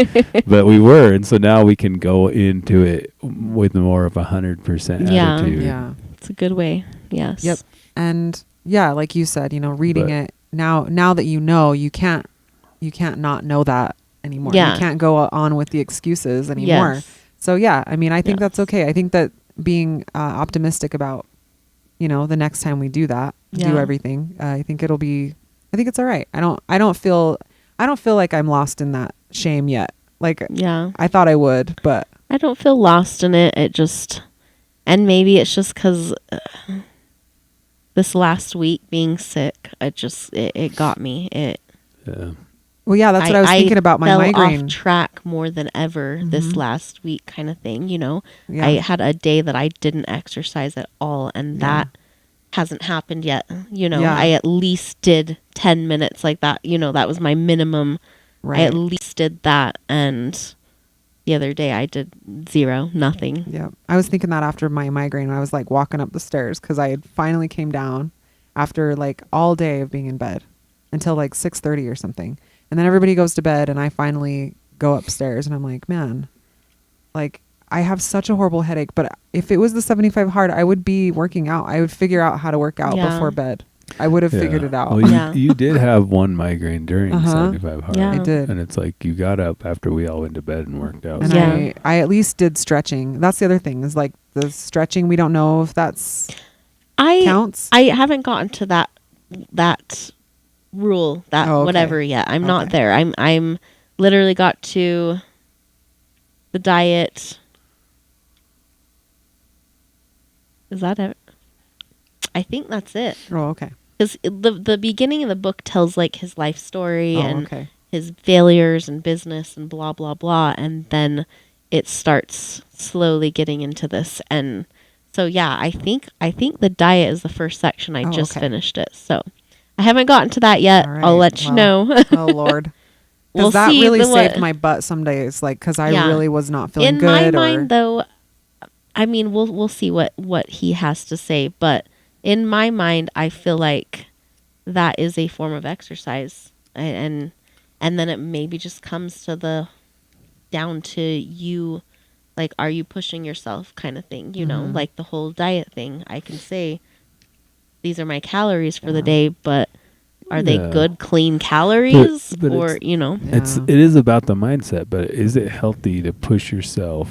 but we were, and so now we can go into it with more of 100% Yeah. attitude. Yeah. It's a good way. Yes. Yep. And yeah, like you said, reading But- it now that you can't not know that anymore. Yeah. You can't go on with the excuses anymore. Yes. So yeah, I mean, I think that's Yes. okay. I think that being optimistic about, the next time we do that, do Yeah. everything, I think it's all right. I don't feel like I'm lost in that shame yet. Like Yeah. I thought I would, but I don't feel lost in it. It just, and maybe it's just because this last week being sick, it got me. Yeah. well, yeah, that's what I was thinking about my fell migraine. off track more than ever this Mhm. last week, kind of thing. Yeah. I had a day that I didn't exercise at all, and Yeah. that hasn't happened yet. Yeah. I at least did 10 minutes like that. That was my minimum. I at least did that, and the other day I did zero, nothing. Yeah. I was thinking that after my migraine, I was like walking up the stairs because I had finally came down after like all day of being in bed until like 6:30 or something. And then everybody goes to bed and I finally go upstairs and I'm like, man, like I have such a horrible headache, but if it was the 75 hard, I would be working out. I would figure out how to work out Yeah. before bed. I would have Yeah. figured it out. Well, Yeah. you did have one migraine during Uh-huh. 75 hard. Yeah. I did. And it's like you got up after we all went to bed and worked out. And Yeah. I at least did stretching. That's the other thing is like the stretching. We don't know if that's I counts. I haven't gotten to that rule, that Oh, okay. whatever yet. I'm not Okay. there. I'm literally got to the diet. Is that it? I think that's it. Oh, okay. Because the beginning of the book tells like his life story Oh, and okay. his failures and business and blah blah blah, and then it starts slowly getting into this. And so yeah, I think the diet is the first section. I Oh, just okay. finished it, so I haven't gotten to that yet. All I'll right, let you well. know. Oh Lord. We'll Because that see really the saved what- my butt some days, like because I Yeah. really was not feeling in good. my or, mind though, I mean we'll see what he has to say, but in my mind I feel like that is a form of exercise. And then it maybe just comes to the down to you, like, are you pushing yourself kind of thing, you know, Mhm. like the whole diet thing. I can say these are my calories for the Yeah. day, but are they Yeah. good clean calories, but or it's- you know? Yeah. It is about the mindset, but is it healthy to push yourself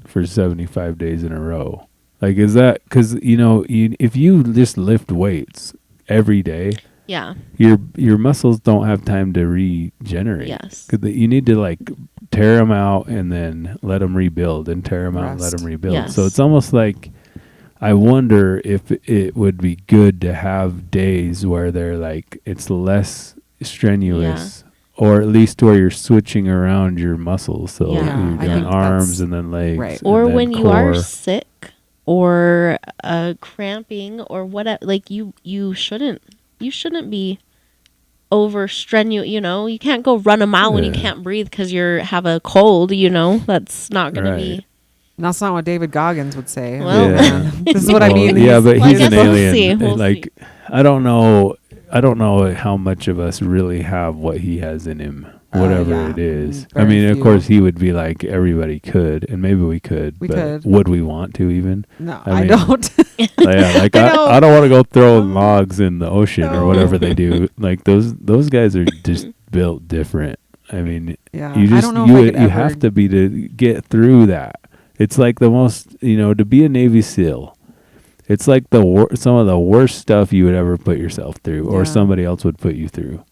for 75 days in a row? Like, is that because if you just lift weights every day, Yeah. your muscles don't have time to regenerate. Yes. 'Cause you need to like tear them out and then let them rebuild, and tear them out and let Rest. them rebuild. Yes. So it's almost like I wonder if it would be good to have days where they're like it's less strenuous, or at least where you're switching around your muscles. So Yeah, you're I doing think arms that's and then legs, right. and Or then when you are core. sick or cramping or whatever, like you shouldn't be over strenuous. You know, you can't go run a mile when you Yeah. can't breathe because you have a cold. You know, that's not gonna Right. be. And that's not what David Goggins would say. Well, Yeah. This is what I Well, mean. Yeah, but Well, I he's an guess we'll alien. see. And, We'll like, I don't know how much of us really have what he has in him, whatever yeah. it is. I Very mean, of few. course, he would be like everybody could, and maybe we could. We but could. Would we want to even? No, I I, mean- don't. Yeah, like I know. I don't want to go throwing logs in the ocean or No. whatever they do. Like those guys are just built different. I mean, Yeah, you just I don't know you if I could you ever. have to be to get through that. It's like the most, to be a Navy SEAL. It's like some of the worst stuff you would ever put yourself through, or Yeah. somebody else would put you through.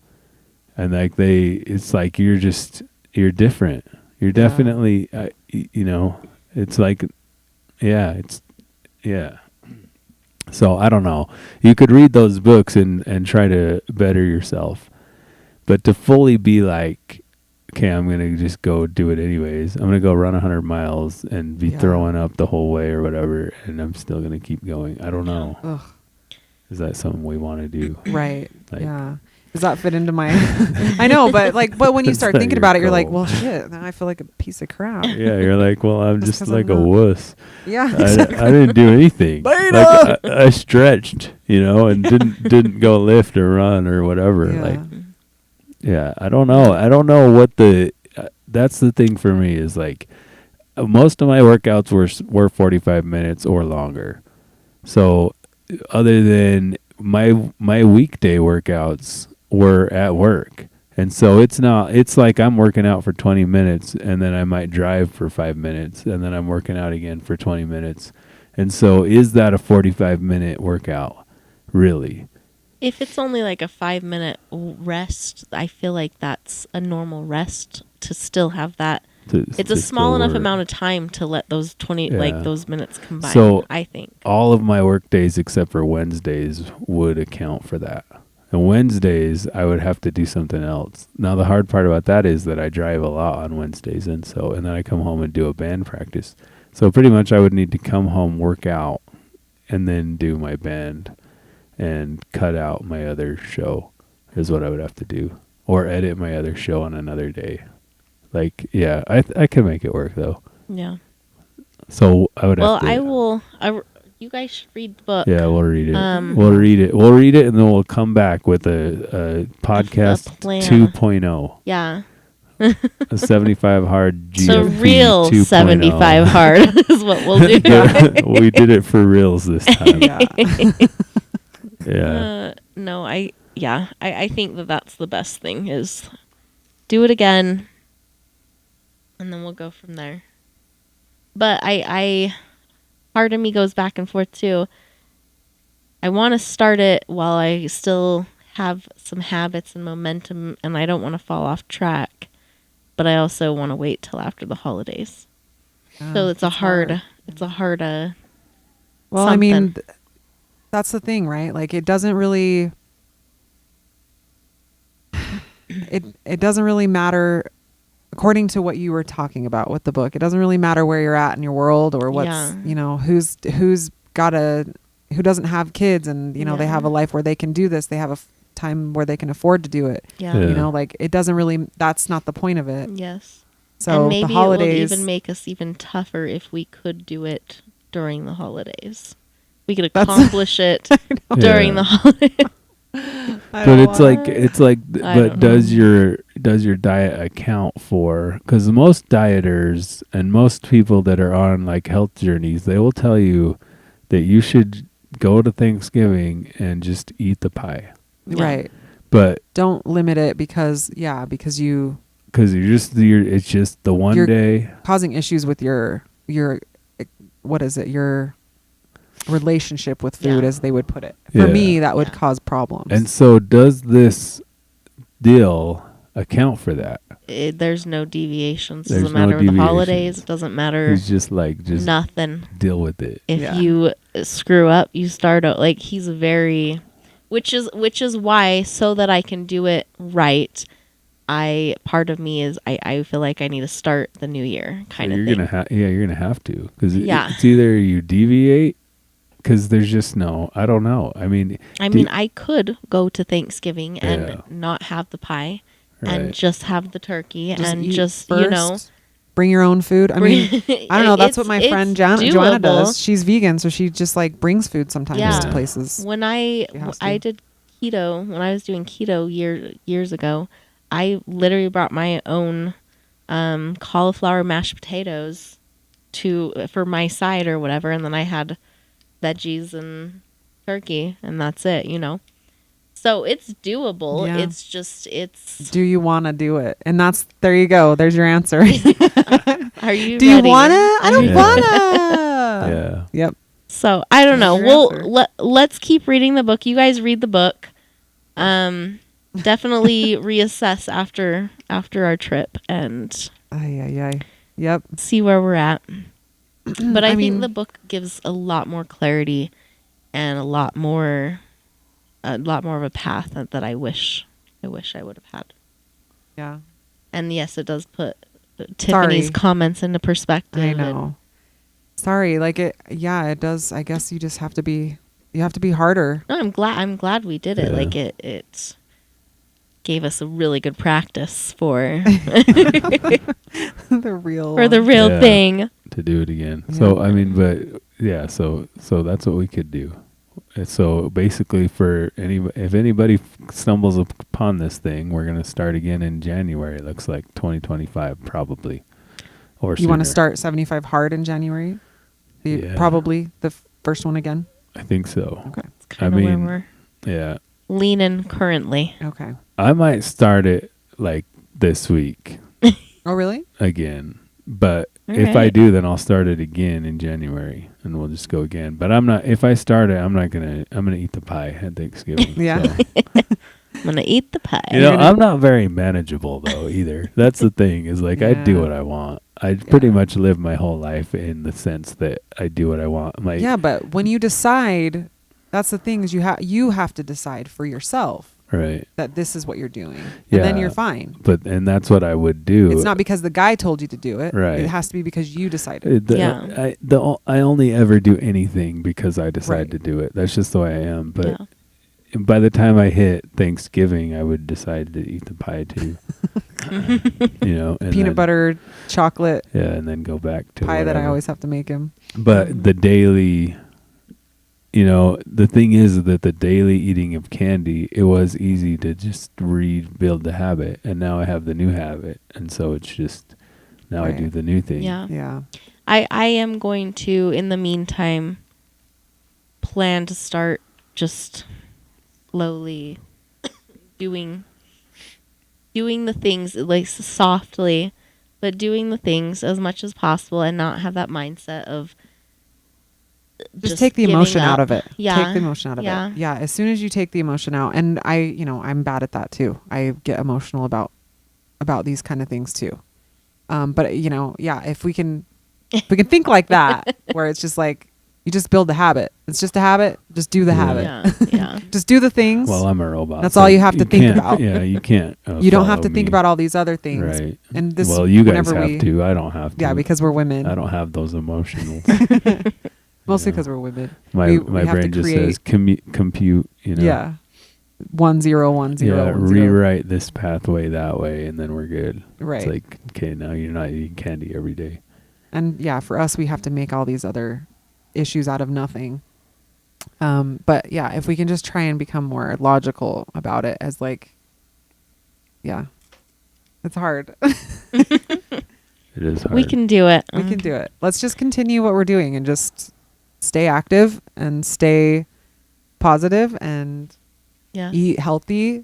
And like it's like you're different. You're Yeah. definitely, it's like, yeah. So I don't know. You could read those books and try to better yourself, but to fully be like, okay, I'm gonna just go do it anyways. I'm gonna go run 100 miles and be Yeah. throwing up the whole way or whatever, and I'm still gonna keep going. I don't know. Ugh, Is that something we want to do? right. Like- Yeah. Does that fit into my? I know, but when you That's start not thinking your about it, you're like, goal. well, shit. Now I feel like a piece of crap. Yeah, you're like, well, I'm Just just 'cause like I'm a not- wuss. Yeah. I didn't do anything. Beta! Like, I stretched, and didn't go lift or run or whatever. Yeah. Like, yeah, I don't know. I don't know what that's the thing for me is like, most of my workouts were 45 minutes or longer. So other than my weekday workouts were at work. And so it's like I'm working out for 20 minutes and then I might drive for 5 minutes and then I'm working out again for 20 minutes. And so is that a 45-minute workout? Really? If it's only like a 5-minute rest, I feel like that's a normal rest to still have that. It's a small enough amount of time to let those 20 Yeah. those minutes combine. So- I think. All of my work days except for Wednesdays would account for that. And Wednesdays, I would have to do something else. Now, the hard part about that is that I drive a lot on Wednesdays, and then I come home and do a band practice. So pretty much I would need to come home, work out, and then do my band and cut out my other show is what I would have to do. Or edit my other show on another day. Like, yeah, I can make it work, though. Yeah. So I would Well, have to... I will. You guys should read the book. Yeah, we'll read it. Um, We'll read it, and then we'll come back with a podcast plan. 2.0, Yeah. a 75 hard GFP So real 2.0. 75 hard is what we'll do. We did it for reals this time. Yeah. Yeah. No, I think that's the best thing is do it again and then we'll go from there. But I part of me goes back and forth too. I want to start it while I still have some habits and momentum and I don't want to fall off track, but I also want to wait till after the holidays. So it's a hard. Well, I mean, something. that's the thing, right? Like, it doesn't really. it doesn't really matter, according to what you were talking about with the book. It doesn't really matter where you're at in your world or what's Yeah. who's who doesn't have kids and they Yeah. have a life where they can do this. They have a time where they can afford to do it. Yeah. Yeah. Like it doesn't really. That's not the point of it. Yes. So and maybe the holidays. it will even make us even tougher if we could do it during the holidays. We could That's- accomplish it during Yeah. the holidays. But it's like I but don't does know. your diet account for, because most dieters and most people that are on like health journeys, they will tell you that you should go to Thanksgiving and just eat the pie. Yeah. Right. But Don't limit it because you because it's just the one You're- day. causing issues with your what is it, your relationship with food, Yeah. as they would put it. Yeah. For me, that would Yeah. cause problems. And so does this deal account for that? There's no deviations. There's Doesn't no matter with the deviations. holidays. It doesn't matter. He's just like, just Nothing. deal with it. If Yeah. you screw up, you start out like he's very, which is why, so that I can do it right. Part of me is I feel like I need to start the new year kind So of you're thing. you're gonna have to, because Yeah. it's either you deviate, because there's just I don't know. I mean, I do- mean, I could go to Thanksgiving and Yeah. not have the pie right. and just have the turkey and eat just first, bring your own food. I mean, I don't know. That's what my friend Joanna doable. does. She's vegan, so she just like brings food sometimes Yeah. to places. When I has to. I did keto, when I was doing keto years ago, I literally brought my own cauliflower mashed potatoes for my side or whatever, and then I had veggies and turkey, and that's it. So it's doable. Yeah. It's just Do you want to do it? And there you go. There's your answer. Are you? Do you ready? want to? I don't Yeah. want to. Yeah. Yep. So I don't know. There's your answer. Let's keep reading the book. You guys read the book. Definitely reassess after our trip and Ay. Yep. see where we're at. But I, think mean, the book gives a lot more clarity and a lot more of a path that I wish I would have had. yeah. And yes, it does put Tiffany's Sorry. comments into perspective. I and- know. Sorry, like it. Yeah, it does. I guess you just have to be. You have to be harder. No, I'm glad we did it. Yeah. Like it gave us a really good practice for The real. for the real Yeah. thing. To do it again. So Yeah. I mean, but yeah, so that's what we could do. And so basically, if anybody stumbles upon this thing, we're gonna start again in January. It looks like 2025 probably, or You want to sooner. start 75 hard in January? Yeah. Probably the first one again. I think so. Okay. It's kind of mean- where Yeah, we're leaning currently. Okay. I might start it like this week Oh, really? again. But if I Alright. do, then I'll start it again in January, and we'll just go again. But I'm not. If I start it, I'm gonna eat the pie at Thanksgiving. Yeah. so. I'm gonna eat the pie. You know, I'm not very manageable though either. That's the thing, is like I do Yeah. what I want. I pretty Yeah. much live my whole life in the sense that I do what I want. Like, Yeah, but when you decide, that's the thing is you have to decide for yourself right. that this is what you're doing, and then Yeah. you're fine. And that's what I would do. It's not because the guy told you to do it. Right. It has to be because you decided. Yeah. I only ever do anything because I decide Right. to do it. That's just the way I am. But Yeah. by the time I hit Thanksgiving, I would decide to eat the pie too. You know, and Peanut then- butter, chocolate Yeah, and then go back to pie that I whatever. always have to make him. But the daily, the thing is that the daily eating of candy, it was easy to just rebuild the habit. And now I have the new habit. And so it's just, now I Right. do the new thing. Yeah. Yeah. I am going to, in the meantime, plan to start just slowly doing the things like softly, but doing the things as much as possible and not have that mindset of Just take the emotion giving out up. of it. Yeah. Take the emotion out of Yeah. it. Yeah. As soon as you take the emotion out, and I'm bad at that too. I get emotional about these kind of things too. But yeah, if we can think like that, where it's just like, You just build the habit. It's just a habit. Just do the Yeah. habit. Yeah. Just do the things. Well, I'm a robot. That's all you have to think can't- about. Yeah, you can't. You don't have follow to think me. about all these other things. Right. And this, well, you guys whenever have we, to. I don't have to. Yeah, because we're women. I don't have those emotionals. Mostly Yeah. because we're women. My we my have to brain just create- says compute. You know. Yeah. 1 0 1 0 Yeah. 1 0. Rewrite this pathway that way, and then we're good. Right. It's like, okay, now you're not eating candy every day. And yeah, for us, we have to make all these other issues out of nothing. But yeah, if we can just try and become more logical about it as like, yeah, it's hard. It is hard. We can do it. We can do it. Let's just continue what we're doing and just stay active and stay positive and Yes. eat healthy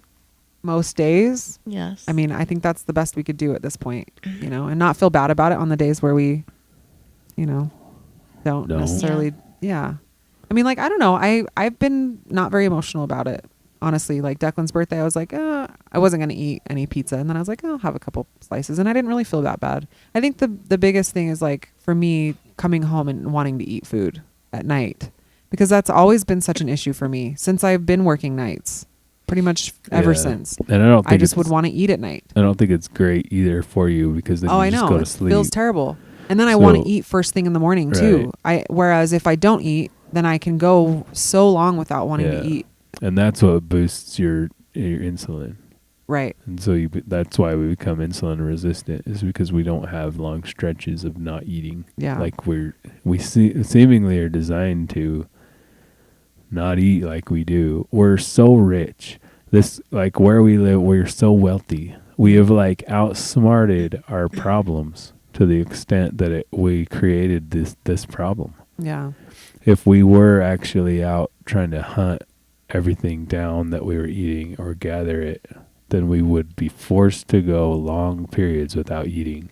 most days. Yes. I mean, I think that's the best we could do at this point, you know, and not feel bad about it on the days where we, you know, don't No. necessarily. Yeah. I mean, like, I don't know. I've been not very emotional about it. Honestly, like Declan's birthday, I was like, I wasn't going to eat any pizza. And then I was like, I'll have a couple slices. And I didn't really feel that bad. I think the biggest thing is like for me coming home and wanting to eat food at night, because that's always been such an issue for me since I've been working nights, pretty much ever Yeah. since. And I don't think I just would it's- want to eat at night. I don't think it's great either for you because then Oh, you I just know. go to It sleep. feels terrible. And then I want So- to eat first thing in the morning too. Whereas if I don't eat, then I can go so long without wanting Yeah. to eat. And that's what boosts your insulin. Right. And so that's why we become insulin resistant, is because we don't have long stretches of not eating. Yeah. Like we seemingly are designed to not eat like we do. We're so rich. This, like where we live, we're so wealthy. We have like outsmarted our problems to the extent that we created this problem. Yeah. If we were actually out trying to hunt everything down that we were eating or gather it, then we would be forced to go long periods without eating.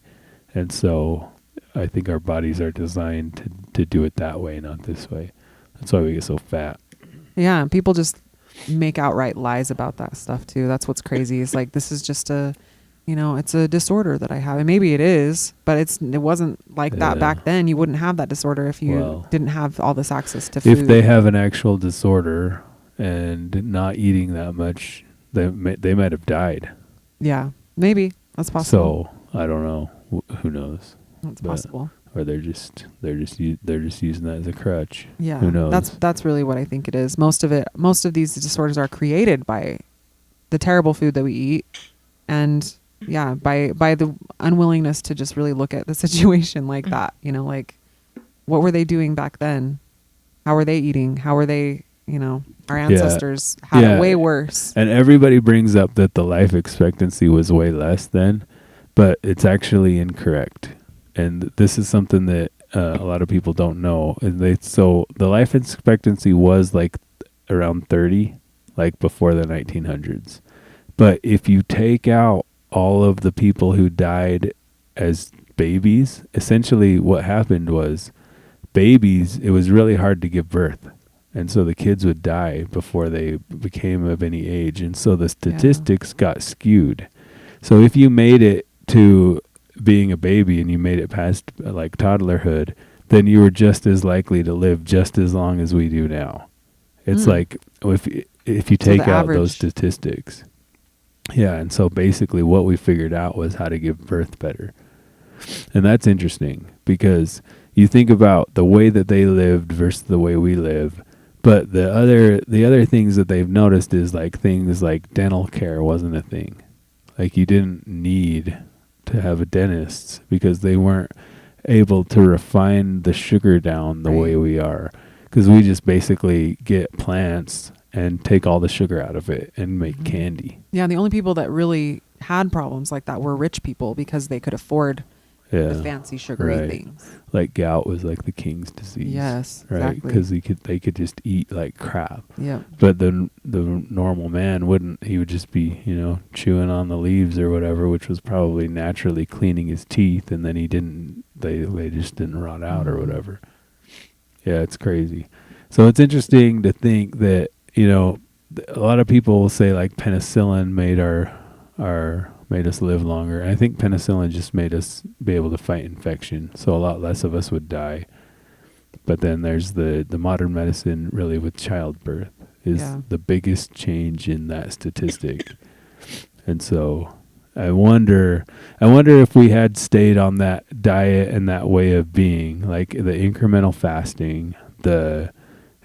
And so I think our bodies are designed to do it that way, not this way. That's why we get so fat. Yeah. And people just make outright lies about that stuff too. That's what's crazy. It's like, this is just it's a disorder that I have. And maybe it is, but it wasn't like that Yeah. back then. You wouldn't have that disorder if you Well, didn't have all this access to food. If they have an actual disorder and not eating that much, they might have died. Yeah, maybe that's possible. So I don't know. Who knows? That's but- possible. Or they're just using that as a crutch. Yeah, Who knows? That's really what I think it is. Most of these disorders are created by the terrible food that we eat, and by the unwillingness to just really look at the situation like that. You know, like what were they doing back then? How were they eating? How were they? You know, our ancestors had it way worse. And everybody brings up that the life expectancy was way less then, but it's actually incorrect. And this is something that a lot of people don't know. And so the life expectancy was like around 30, like before the 1900s. But if you take out all of the people who died as babies, essentially what happened was babies, it was really hard to give birth. And so the kids would die before they became of any age. And so the statistics got skewed. So if you made it to being a baby and you made it past like toddlerhood, then you were just as likely to live just as long as we do now. It's like if you take out those statistics. Yeah, and so basically what we figured out was how to give birth better. And that's interesting because you think about the way that they lived versus the way we live. But the other things that they've noticed is like things like dental care wasn't a thing. Like you didn't need to have a dentist because they weren't able to refine the sugar down the way we are. Because we just basically get plants and take all the sugar out of it and make candy. Yeah, the only people that really had problems like that were rich people because they could afford the fancy sugary things. Like gout was like the king's disease. Yes, right. exactly. Because they could just eat like crap. Yeah. But the normal man wouldn't. He would just be chewing on the leaves or whatever, which was probably naturally cleaning his teeth, and then he didn't. They just didn't rot out or whatever. Yeah, it's crazy. So it's interesting to think that a lot of people will say like penicillin made us live longer. I think penicillin just made us be able to fight infection, so a lot less of us would die. But then there's the modern medicine really with childbirth is Yeah. the biggest change in that statistic. And so I wonder if we had stayed on that diet and that way of being, like the incremental fasting, the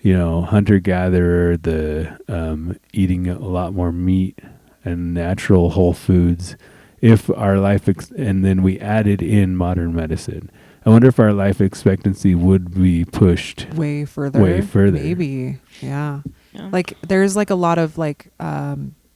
hunter gatherer, the eating a lot more meat and natural whole foods, if our life and then we added in modern medicine, I wonder if our life expectancy would be pushed Way further. Maybe. Yeah. Yeah. Like there's like a lot of like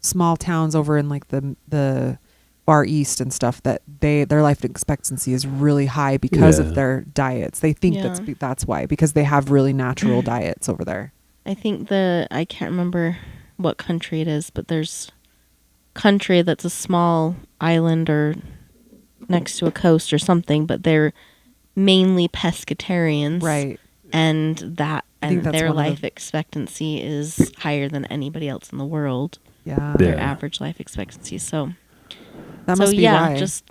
small towns over in like the Far East and stuff that their life expectancy is really high because Yeah. of their diets. They think Yeah. that's why, because they have really natural diets over there. I think I can't remember what country it is, but there's country that's a small island or next to a coast or something, but they're mainly pescatarians. Right. And I think that's their one of life expectancy is higher than anybody else in the world. Yeah. Their Yeah. average life expectancy. So That must be yeah, why. just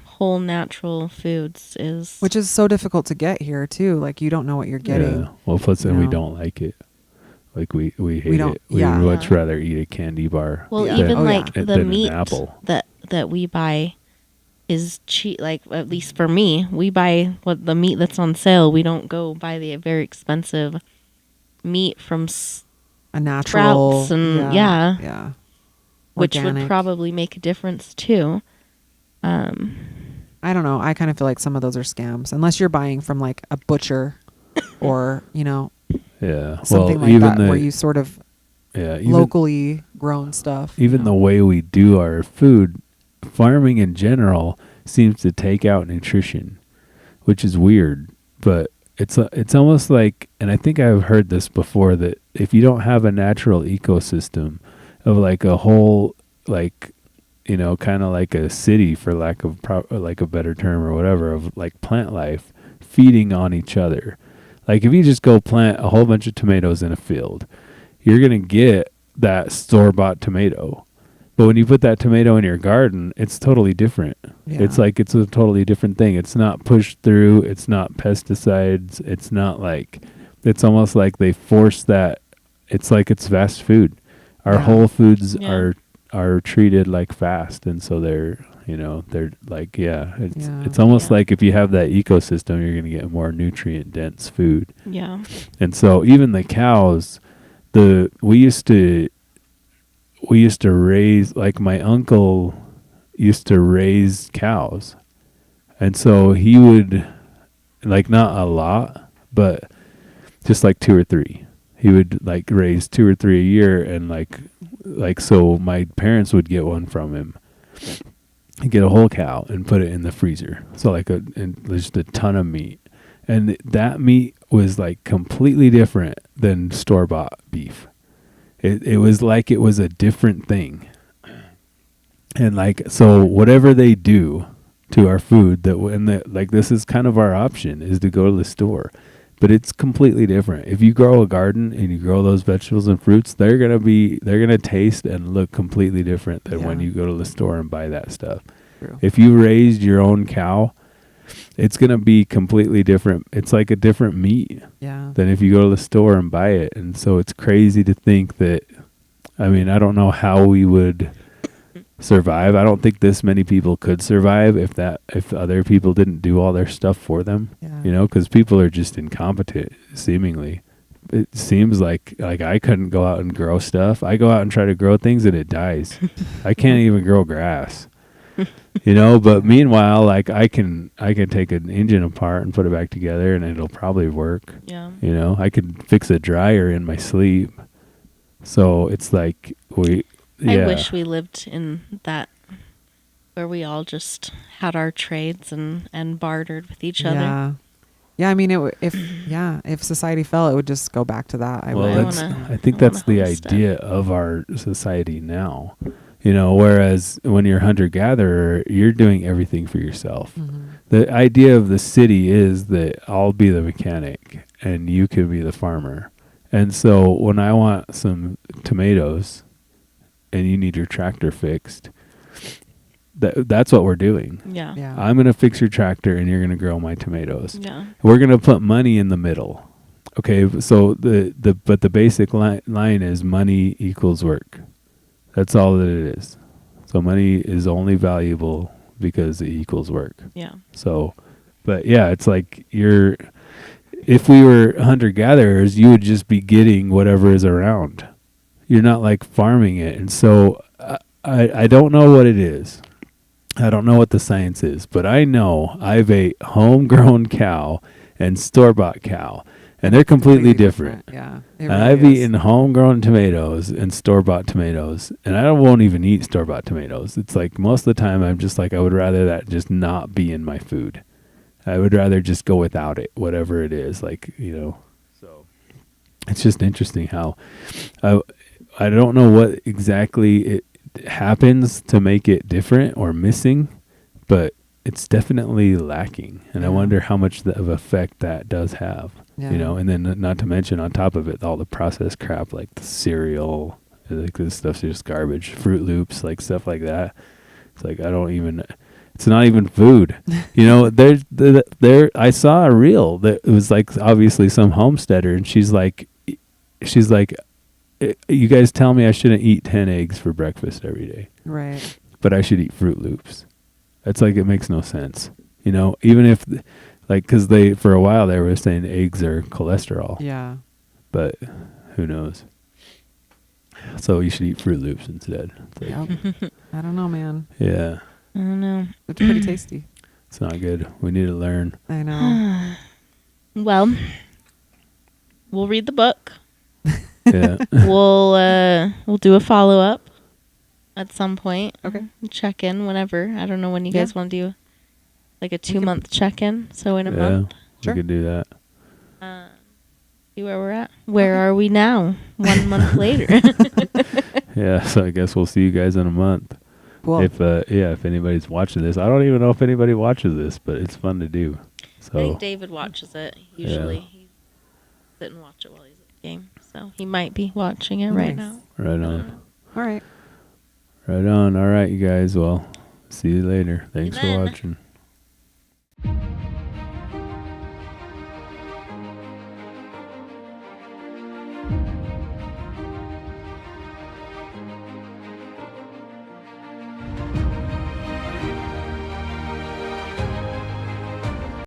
whole natural foods is Which is so difficult to get here too. Like you don't know what you're getting. Yeah. Well, plus then we No. don't like it. Like we hate don't- it. We yeah. would much Yeah. rather eat a candy bar. well, Yeah. even Oh, yeah. like than the an meat apple. that we buy is cheap. Like at least for me, we buy the meat that's on sale. We don't go buy the very expensive meat from A natural. Sprouts and- yeah. Yeah. which would Organic. probably make a difference too. I don't know. I kind of feel like some of those are scams, unless you're buying from like a butcher or Yeah. something well, like even that, the where you sort of even, locally grown stuff. even the way we do our food, farming in general seems to take out nutrition, which is weird. But it's almost like, and I think I've heard this before, that if you don't have a natural ecosystem of like a whole, like, kind of like a city, for lack of like a better term or whatever, of like plant life feeding on each other. Like if you just go plant a whole bunch of tomatoes in a field, you're going to get that store-bought tomato. But when you put that tomato in your garden, it's totally different. Yeah. It's like it's a totally different thing. It's not pushed through. It's not pesticides. It's not like, it's almost like they force that. It's like it's fast food. Our Yeah. whole foods Yeah. are treated like fast, and so they're like, it's Yeah. it's almost Yeah. like if you have that ecosystem, you're going to get more nutrient dense food. Yeah. And so even the cows, we used to raise, like my uncle used to raise cows. And so he would, like, not a lot, but just like 2 or 3. He would like raise 2 or 3 a year, and like so my parents would get one from him. He'd get a whole cow and put it in the freezer. So like and just a ton of meat. And that meat was like completely different than store-bought beef. It was like it was a different thing. And like, so whatever they do to our food, this is kind of our option, is to go to the store. But it's completely different. If you grow a garden and you grow those vegetables and fruits, they're gonna taste and look completely different than when Yeah. you go to the store and buy that stuff. True. If you raised your own cow, it's gonna be completely different. It's like a different meat Yeah. than if you go to the store and buy it. And so it's crazy to think that, I mean, I don't know how we would survive. I don't think this many people could survive if other people didn't do all their stuff for them. Yeah. Because people are just incompetent, seemingly. It seems like I couldn't go out and grow stuff. I go out and try to grow things and it dies. I can't even grow grass. But meanwhile, like I can take an engine apart and put it back together and it'll probably work. Yeah. I could fix a dryer in my sleep. So it's like I wish we lived in that where we all just had our trades and bartered with each other. Yeah. Yeah, I mean, if society fell, it would just go back to that. I think that's the idea of our society now. Whereas when you're hunter-gatherer, you're doing everything for yourself. Mm-hmm. The idea of the city is that I'll be the mechanic and you can be the farmer. And so when I want some tomatoes and you need your tractor fixed, That's what we're doing. Yeah. Yeah. I'm going to fix your tractor and you're going to grow my tomatoes. Yeah. We're going to put money in the middle. Okay, so the basic line is money equals work. That's all that it is. So money is only valuable because it equals work. Yeah. So, but yeah, it's like if we were hunter-gatherers, you would just be getting whatever is around. You're not like farming it. And so I don't know what it is. I don't know what the science is, but I know I've ate homegrown cow and store-bought cow, and they're completely different. Yeah. And I've eaten homegrown tomatoes and store-bought tomatoes, and I won't even eat store-bought tomatoes. It's like most of the time I'm just like, I would rather that just not be in my food. I would rather just go without it, whatever it is. Like, so it's just interesting how I don't know what exactly it happens to make it different or missing, but it's definitely lacking. And I wonder how much of effect that does have. Yeah. And then not to mention on top of it, all the processed crap, like the cereal, like this stuff's just garbage, Fruit Loops, like stuff like that. It's like, it's not even food. I saw a reel that it was like obviously some homesteader, and she's like, you guys tell me I shouldn't eat 10 eggs for breakfast every day, Right. but I should eat Fruit Loops. It's like, it makes no sense. Even if because for a while they were saying eggs are cholesterol. Yeah. But who knows? So you should eat Fruit Loops instead. It's like, Yep. I don't know, man. yeah, I don't know. It's pretty tasty. it's not good. We need to learn. I know. Well, we'll read the book. Yeah. We'll do a follow up at some point. Okay. Check in whenever. I don't know when you Yeah. guys want to do like a 2-month check in. So in a Yeah, month. Sure. we could do that. See where we're at. Where are we now? 1 month later. Yeah, so I guess we'll see you guys in a month. Cool. If anybody's watching this, I don't even know if anybody watches this, but it's fun to do. I think So David watches it usually. He sit and watch it while he's at the game. So he might be watching it right Nice. now. right on, All right. right on. All right, you guys. Well, see you later. Thanks for then. watching.